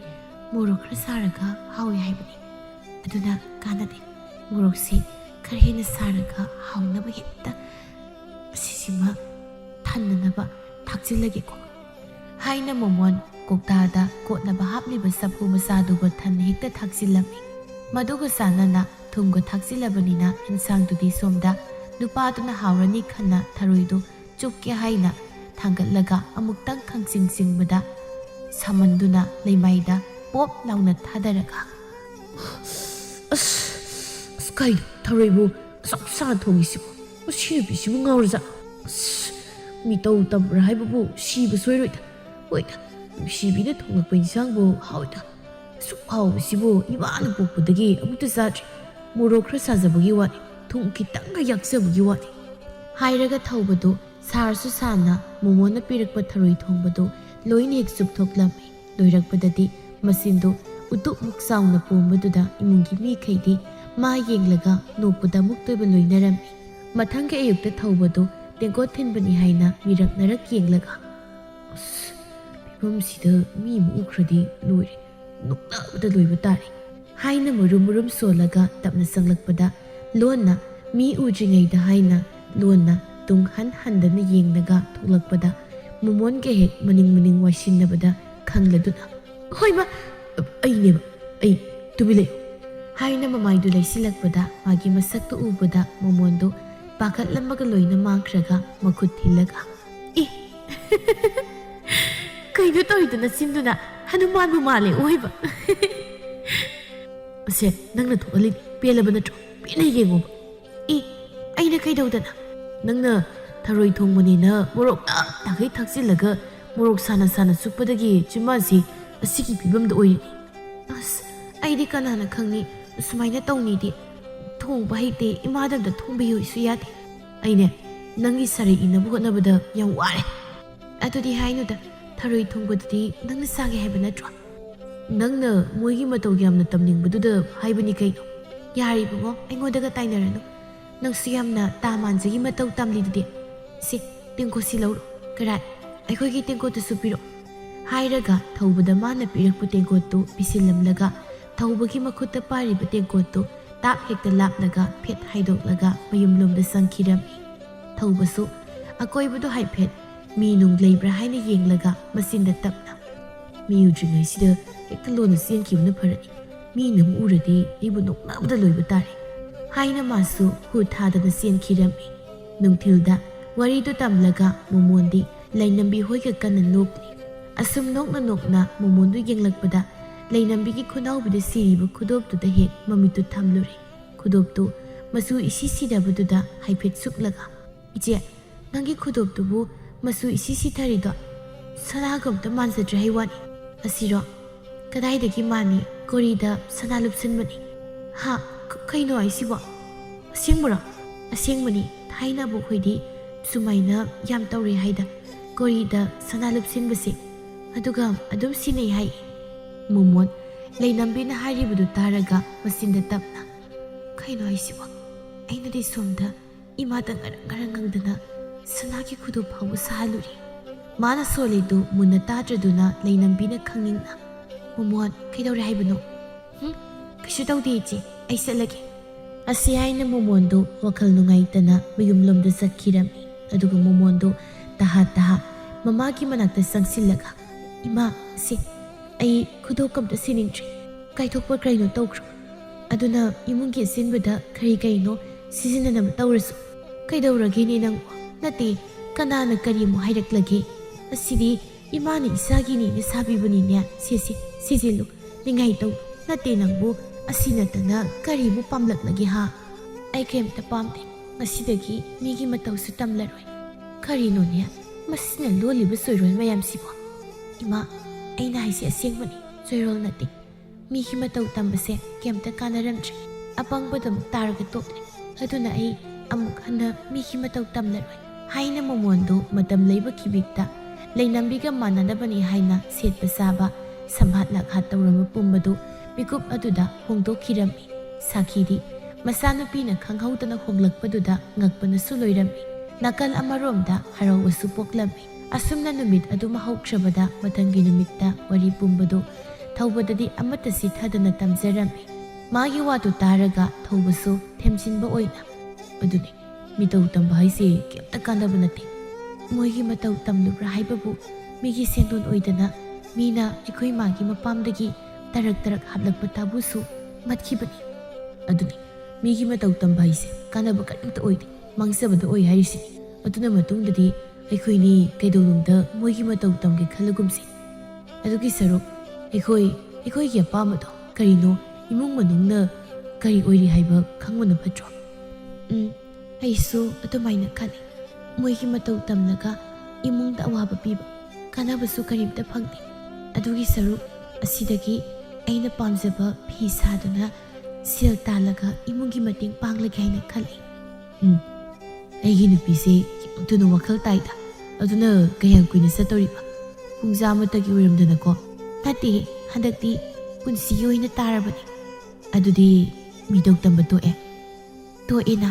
morok khara saraga hawi haibani aduna kanade moroksi kharhina saraga hawnaba hetta asisima thananaba thakjilage ko haina momon koktada kotnaba hapliba sapu masaduba than hekta thakjilami maduga sanana thumga thakjilabanina insangdudi somda nupaduna hawrani khanna tharoidu chupke haina thangatlaga amuktang khangsingbada samanduna leimaida pop launa thadaraga as kai tharoibu saksa thongisibu sibisibu ngawrja mi tau tabra haibu sibu soiroida oida sibida thongakpa insangbu hawida su hawsibu ibana pokpudagi amukta satri morok khara sajabagi wani thong kitanga yaksabagi wani hairaga thawbadu sarsu sana momona pirakpa tharoi thongbadu loine ek supthoklami loirakpadadi masindo utuk muksauna pombaduda imungi mi khaidi ma yenglaga nopuda muktoiba loinarami mathanga ayukta thawbadu tengko thinbani haina miraknarak yenglaga pibam sida mi mu ukhradi loire noknabada loiba tari haina murum solaga tapna sanglakpada lonna mi ujringaida haina lonna tung handana yengnaga thoklakpada momon ke hek maning waisinabada khangladuna hoiba ai tubile haina mamaidu laisilakpada magi masakta ubada momondo pakatlambaga loina mangkraga makhut thilaga kaino toiduna sinduna hanuman bu male oiba ꯑꯁꯦ ꯅꯪꯅ ꯊꯣꯛꯍꯜꯂꯤ ꯄꯦꯜꯂꯕ ꯅꯠꯇ꯭ꯔꯣ ꯄꯦꯟꯅ ꯌꯦꯡꯉꯣꯕ E ꯑꯩꯅ ꯀꯩꯗꯧꯗꯅ ꯅꯪꯅ ꯊꯔꯣꯏ ꯊꯣꯡꯕꯅꯤꯅ ꯃꯣꯔꯣꯛ ꯇꯥꯈꯩ ꯊꯥꯛꯆꯤꯜꯂꯒ ꯃꯣꯔꯣꯛ ꯁꯥꯅ ꯁꯥꯅ ꯆꯨꯞꯄꯗꯒꯤ ꯆꯤꯟꯕꯥꯟꯁꯤ ꯑꯁꯤꯒꯤ ꯐꯤꯕꯝꯗ ꯑꯣꯏꯔꯤꯅꯤ ꯑꯁ ꯑꯩꯗꯤ ꯀꯅꯥꯅ ꯈꯪꯅꯤ ꯁꯨꯃꯥꯏꯅ ꯇꯧꯅꯤꯗꯤ ꯊꯣꯡꯕ ꯍꯩꯇꯦ ꯏꯃꯥꯗꯝꯗ ꯊꯣꯡꯕꯤꯌꯨꯁꯨ ꯌꯥꯗꯦ ꯑꯩꯅꯦ ꯅꯪꯒꯤ ꯁꯥꯔꯩ ꯏꯅꯕ ꯍꯣꯠꯅꯕꯗ ꯌꯥꯝ ꯋꯥꯔꯦ ꯑꯗꯨꯗꯤ ꯍꯥꯏꯅꯨꯗ ꯊꯔꯣꯏ ꯊꯣꯡꯕꯗꯨꯗꯤ ꯅꯪꯅ ꯆꯥꯒꯦ ꯍꯥꯏꯕ ꯅꯠꯇ꯭ꯔꯣ ꯅꯪꯅ ꯃꯣꯏꯒꯤ ꯃꯇꯧ ꯌꯥꯝꯅ ꯇꯝꯅꯤꯡꯕꯗꯨꯗ ꯍꯥꯏꯕꯅꯤ ꯀꯩꯅꯣ ꯌꯥꯔꯤꯕꯉꯣ ꯑꯩꯉꯣꯟꯗꯒ ꯇꯥꯏꯅꯔꯅꯨ ꯅꯪꯁꯨ ꯌꯥꯝꯅ ꯇꯥ ꯃꯥꯟꯖꯒꯤ ꯃꯇꯧ ꯇꯝꯂꯤꯗꯨꯗꯤ ꯁꯤ ꯇꯦꯡꯀꯣꯠꯁꯤ ꯂꯧꯔꯣ ꯀꯔꯥꯏ ꯑꯩꯈꯣꯏꯒꯤ ꯇꯦꯡꯀꯣꯠꯇꯨꯁꯨ ꯄꯤꯔꯛꯑꯣ ꯍꯥꯏꯔꯒ ꯊꯧꯕꯗ ꯃꯥꯅ ꯄꯤꯔꯛꯄ ꯇꯦꯡꯀꯣꯠꯇꯨ ꯄꯤꯁꯤꯜꯂꯝꯂꯒ ꯊꯧꯕꯒꯤ ꯃꯈꯨꯠꯇ ꯄꯥꯏꯔꯤꯕ ꯇꯦꯡꯀꯣꯠꯇꯨ ꯇꯥꯞ ꯍꯦꯛꯇ ꯂꯥꯞꯂꯒ ꯐꯦꯠ ꯍꯥꯏꯗꯣꯛꯂꯒ ꯃꯌꯨꯝꯂꯣꯝꯗ ꯆꯪꯈꯤꯔꯝꯃꯤ ꯊꯧꯕꯁꯨ ꯑꯀꯣꯏꯕꯗꯨ ꯍꯥꯏꯐꯦꯠ ꯃꯤ ꯅꯨꯡ ꯂꯩꯕ꯭ꯔꯥ ꯍꯥꯏꯅ ꯌꯦꯡꯂꯒ ꯃꯆꯤꯟꯗ ꯇꯞꯅ ꯃꯤ ꯎꯗ꯭ꯔꯤꯉꯩꯁꯤꯗ ꯍꯦꯛꯇ ꯂꯣꯟꯅ ꯆꯦꯟꯈꯤꯕꯅ ꯐꯔꯅꯤ ꯃꯤꯅ ꯑꯃꯨꯛ ꯎꯔꯗꯤ ꯑꯩꯕꯨ ꯅꯣꯛꯅꯕꯗ ꯂꯣꯏꯕ ꯇꯥꯔꯦ ꯍꯥꯏꯅ ꯃꯥꯁꯨ ꯍꯨ ꯊꯥꯗꯅ ꯆꯦꯟꯈꯤꯔꯝꯃꯤ ꯅꯨꯡꯊꯤꯜꯗ ꯋꯥꯔꯤꯗꯨ ꯇꯝꯂꯒ ꯃꯣꯃꯣꯟꯗꯤ ꯂꯩꯅꯝꯕꯤ ꯍꯣꯏꯒ ꯀꯟꯅ ꯅꯣꯛꯂꯤ ꯑꯁꯨꯝ ꯅꯣꯛꯅ ꯅꯣꯛꯅ ꯃꯣꯃꯣꯟꯗꯨ ꯌꯦꯡꯂꯛꯄꯗ ꯂꯩꯅꯝꯕꯤꯒꯤ ꯈꯨꯅꯥꯎꯕꯤꯗ ꯁꯤꯔꯤꯕ ꯈꯨꯗꯣꯞꯇꯨꯗ ꯍꯦꯛ ꯃꯃꯤꯠꯇꯨ ꯊꯝꯂꯨꯔꯦ ꯈꯨꯗꯣꯞꯇꯨ ꯃꯆꯨ ꯏꯁꯤ ꯁꯤꯗꯕꯗꯨꯗ ꯍꯥꯏꯐꯦꯠ ꯁꯨꯛꯂꯒ ꯏꯆꯦ ꯅꯪꯒꯤ ꯈꯨꯗꯣꯞꯇꯨꯕꯨ ꯃꯆꯨ ꯏꯁꯤ ꯁꯤꯊꯔꯤꯗꯣ ꯁꯅꯥꯒ ꯑꯝꯇ ꯃꯥꯟꯖꯗ꯭ꯔꯦ ꯍꯩꯋꯥꯅꯤ ꯑꯁꯤꯔꯣ ꯀꯗꯥꯏꯗꯒꯤ ꯃꯥꯅꯤ ꯀꯣꯔꯤꯗ ꯁꯅꯥ ꯂꯨꯞꯁꯤꯟꯕꯅꯤ ꯍꯥ ꯀꯩꯅꯣ ꯑꯩꯁꯤꯕꯣ ꯑꯁꯦꯡꯕꯔꯣ ꯑꯁꯦꯡꯕꯅꯤ ꯊꯥꯏꯅ ꯑꯕꯣꯛꯍꯣꯏꯗꯤ ꯁꯨꯃꯥꯏꯅ ꯌꯥꯝ ꯇꯧꯔꯦ ꯍꯥꯏꯗ ꯀꯣꯔꯤꯗ ꯁꯅꯥ ꯂꯨꯞꯁꯤꯟꯕꯁꯦ ꯑꯗꯨꯒ ꯑꯗꯨꯝ ꯁꯤꯟꯅꯩ ꯍꯥꯏ ꯃꯣꯃꯣꯟ ꯂꯩꯅꯝꯕꯤꯅ ꯍꯥꯏꯔꯤꯕꯗꯨ ꯇꯥꯔꯒ ꯃꯆꯤꯟꯗ ꯇꯞꯅ ꯀꯩꯅꯣ ꯑꯩꯁꯤꯕꯣ ꯑꯩꯅꯗꯤ ꯁꯣꯝꯗ ꯏꯃꯥꯗ ꯉꯔꯪ ꯉꯪꯗꯅ ꯁꯅꯥꯒꯤ ꯈꯨꯗꯣꯞ ꯐꯥꯎꯕ ꯁꯥꯍꯜꯂꯨꯔꯤ ꯃꯥꯅ ꯁꯣꯜꯂꯤꯗꯨ ꯃꯨꯟꯅ ꯇꯥꯗ꯭ꯔꯗꯨꯅ ꯂꯩꯅꯝꯕꯤꯅ ꯈꯪꯅꯤꯡꯅ ꯃꯣꯃꯣꯟ ꯀꯩꯗꯧꯔꯦ ꯍꯥꯏꯕꯅꯣ ꯀꯩꯁꯨ ꯇꯧꯗꯦ ꯏꯆꯦ ꯑꯩ ꯆꯠꯂꯒꯦ ꯑꯁꯤ ꯍꯥꯏꯅ ꯃꯣꯃꯣꯟꯗꯨ ꯋꯥꯈꯜ ꯅꯨꯡꯉꯥꯏꯇꯅ ꯃꯌꯨꯝꯂꯣꯝꯗ ꯆꯠꯈꯤꯔꯝꯃꯤ ꯑꯗꯨꯒ ꯃꯣꯃꯣꯟꯗꯨ ꯇꯍꯥ ꯇꯍꯥ ꯃꯃꯥꯒꯤ ꯃꯅꯥꯛꯇ ꯆꯪꯁꯤꯜꯂꯒ ꯏꯃꯥ ꯁꯤ ꯑꯩ ꯈꯨꯗꯣꯞꯀꯝꯇ ꯁꯤꯅꯤꯡꯗ꯭ꯔꯤ ꯀꯥꯏꯊꯣꯛꯄ ꯀꯩꯅꯣ ꯇꯧꯈ꯭ꯔꯣ ꯑꯗꯨꯅ ꯏꯃꯨꯡꯒꯤ ꯑꯁꯤꯟꯕꯗ ꯀꯩꯅꯣ ꯁꯤꯖꯤꯟꯅꯅꯕ ꯇꯧꯔꯁꯨ ꯀꯩꯗꯧꯔꯒꯦꯅꯦ ꯅꯪꯕꯨ ꯅꯠꯇꯦ ꯀꯅꯥꯅ ꯀꯔꯤꯃꯨꯛ ꯍꯥꯏꯔꯛꯂꯒꯦ ꯑꯁꯤꯗꯤ ꯏꯃꯥꯅ ꯏꯆꯥꯒꯤꯅꯤꯅ ꯁꯥꯕꯤꯕꯅꯤꯅꯦ ꯁꯤꯖꯤꯜꯂꯨ ꯅꯤꯡꯉꯥꯏ ꯇꯧ ꯅꯠꯇꯦ ꯅꯪꯕꯨ ꯑꯁꯤ ꯅꯠꯇꯅ ꯀꯔꯤꯕꯨ ꯄꯥꯝꯂꯛꯂꯒꯦ ꯍꯥ ꯑꯩ ꯀꯩꯝꯇ ꯄꯥꯝꯗꯦ ꯉꯁꯤꯗꯒꯤ ꯃꯤꯒꯤ ꯃꯇꯧꯁꯨ ꯇꯝꯂꯔꯣꯏ ꯀꯔꯤꯅꯣꯅꯦ ꯃꯁꯤꯅ ꯂꯣꯜꯂꯤꯕ ꯆꯣꯏꯔꯣꯜ ꯃꯌꯥꯝꯁꯤꯕꯣ ꯏꯃꯥ ꯑꯩꯅ ꯍꯥꯏꯁꯦ ꯑꯁꯦꯡꯕꯅꯤ ꯆꯣꯏꯔꯣꯜ ꯅꯠꯇꯦ ꯃꯤꯒꯤ ꯃꯇꯧ ꯇꯝꯕꯁꯦ ꯀꯩꯝꯇ ꯀꯥꯟꯅꯔꯝꯗ꯭ꯔꯦ ꯑꯄꯪꯕꯗꯃꯨꯛ ꯇꯥꯔꯒ ꯇꯣꯛꯂꯦ ꯑꯗꯨꯅ ꯑꯩ ꯑꯃꯨꯛ ꯍꯟꯅ ꯃꯤꯒꯤ ꯃꯇꯧ ꯇꯝꯂꯔꯣꯏ ꯍꯥꯏꯅ ꯃꯣꯃꯣꯟꯗꯨ ꯃꯇꯝ ꯂꯩꯕ ꯈꯤꯕꯤꯛꯇ ꯂꯩꯅꯝꯕꯤꯒ ꯃꯥꯟꯅꯅꯕꯅꯤ ꯍꯥꯏꯅ ꯁꯦꯠꯄ ꯆꯥꯕ ꯁꯝꯍꯥꯠ ꯂꯥꯛꯍꯥꯠ ꯇꯧꯔꯝꯕ ꯄꯨꯝꯕꯗꯨ ꯃꯤꯀꯨꯞ ꯑꯗꯨꯗ ꯍꯣꯡꯗꯣꯛꯈꯤꯔꯝꯃꯤ ꯁꯥꯈꯤꯗꯤ ꯃꯆꯥꯅꯨꯄꯤꯅ ꯈꯪꯍꯧꯗꯅ ꯍꯣꯡꯂꯛꯄꯗꯨꯗ ꯉꯛꯄꯅꯁꯨ ꯂꯣꯏꯔꯝꯃꯤ ꯅꯥꯀꯜ ꯑꯃꯔꯣꯝꯗ ꯍꯔꯥꯎꯕꯁꯨ ꯄꯣꯛꯂꯝꯃꯤ ꯑꯁꯨꯝꯅ ꯅꯨꯃꯤꯠ ꯑꯗꯨꯃ ꯍꯧꯈ꯭ꯔꯕꯗ ꯃꯊꯪꯒꯤ ꯅꯨꯃꯤꯠꯇ ꯋꯥꯔꯤ ꯄꯨꯝꯕꯗꯨ ꯊꯧꯕꯗꯗꯤ ꯑꯃꯠꯇ ꯆꯤꯊꯗꯅ ꯇꯝꯖꯔꯝꯃꯤ ꯃꯥꯒꯤ ꯋꯥꯗꯨ ꯇꯥꯔꯒ ꯊꯧꯕꯁꯨ ꯊꯦꯝꯖꯤꯟꯕ ꯑꯣꯏꯅ ꯑꯗꯨꯅꯤ ꯃꯤꯇꯧ ꯇꯝꯕ ꯍꯥꯏꯁꯦ ꯀꯩꯝꯇ ꯀꯥꯟꯅꯕ ꯅꯠꯇꯦ ꯃꯣꯏꯒꯤ ꯃꯇꯧ ꯇꯝꯂꯨꯕ꯭ꯔꯥ ꯍꯥꯏꯕꯕꯨ ꯃꯤꯒꯤ ꯁꯦꯟꯗꯣꯟ ꯑꯣꯏꯗꯅ ꯃꯤꯅ ꯑꯩꯈꯣꯏ ꯃꯥꯒꯤ ꯃꯄꯥꯝꯗꯒꯤ ꯇꯔꯛ ꯇꯔꯛ ꯍꯥꯞꯂꯛꯄ ꯇꯥꯕꯨꯁꯨ ꯃꯠꯈꯤꯕꯅꯤ ꯑꯗꯨꯅꯤ ꯃꯤꯒꯤ ꯃꯇꯧ ꯇꯝꯕ ꯍꯥꯏꯁꯦ ꯀꯥꯟꯅꯕ ꯀꯔꯤꯝꯇ ꯑꯣꯏꯗꯦ ꯃꯥꯡꯖꯕꯗ ꯑꯣꯏ ꯍꯥꯏꯔꯤꯁꯤꯅꯤ ꯑꯗꯨꯅ ꯃꯇꯨꯡꯗꯗꯤ ꯑꯩꯈꯣꯏꯅꯤ ꯀꯩꯗꯧꯅꯨꯡꯗ ꯃꯣꯏꯒꯤ ꯃꯇꯧ ꯇꯝꯒꯦ ꯈꯜꯂꯒꯨꯝꯁꯤ ꯑꯗꯨꯒꯤ ꯁꯔꯨꯛ ꯑꯩꯈꯣꯏꯒꯤ ꯑꯄꯥꯝꯕꯗꯣ ꯀꯔꯤꯅꯣ ꯏꯃꯨꯡ ꯃꯅꯨꯡꯅ ꯀꯔꯤ ꯑꯣꯏꯔꯤ ꯍꯥꯏꯕ ꯈꯪꯕꯅ ꯐꯠꯇ꯭ꯔꯣ ꯑꯩꯁꯨ ꯑꯗꯨꯃꯥꯏꯅ ꯈꯜꯂꯤ ꯃꯣꯏꯒꯤ ꯃꯇꯧ ꯇꯝꯂꯒ ꯏꯃꯨꯡꯗ ꯑꯋꯥꯕ ꯄꯤꯕ ꯀꯥꯟꯅꯕꯁꯨ ꯀꯔꯤꯝꯇ ꯐꯪꯗꯦ ꯑꯗꯨꯒꯤ ꯁꯔꯨꯛ ꯑꯁꯤꯗꯒꯤ ꯑꯩꯅ ꯄꯥꯝꯖꯕ ꯐꯤ ꯁꯥꯗꯨꯅ ꯁꯦꯜ ꯇꯥꯜꯂꯒ ꯏꯃꯨꯡꯒꯤ ꯃꯇꯦꯡ ꯄꯥꯡꯂꯒꯦ ꯍꯥꯏꯅ ꯈꯜꯂꯤ ꯑꯩꯒꯤ ꯅꯨꯄꯤꯁꯦ ꯌꯥꯝ ꯊꯨꯅ ꯋꯥꯈꯜ ꯇꯥꯏꯗ ꯑꯗꯨꯅ ꯀꯌꯥꯝ ꯀꯨꯏꯅ ꯆꯠꯇꯧꯔꯤꯕ ꯄꯨꯡꯖꯥ ꯑꯃꯇꯒꯤ ꯑꯣꯏꯔꯝꯗꯅꯀꯣ ꯅꯠꯇꯦ ꯍꯟꯗꯛꯇꯤ ꯄꯨꯟꯁꯤꯒꯤ ꯑꯣꯏꯅ ꯇꯥꯔꯕꯅꯤ ꯑꯗꯨꯗꯤ ꯃꯤꯇꯧ ꯇꯝꯕ ꯇꯣꯛꯑꯦꯅ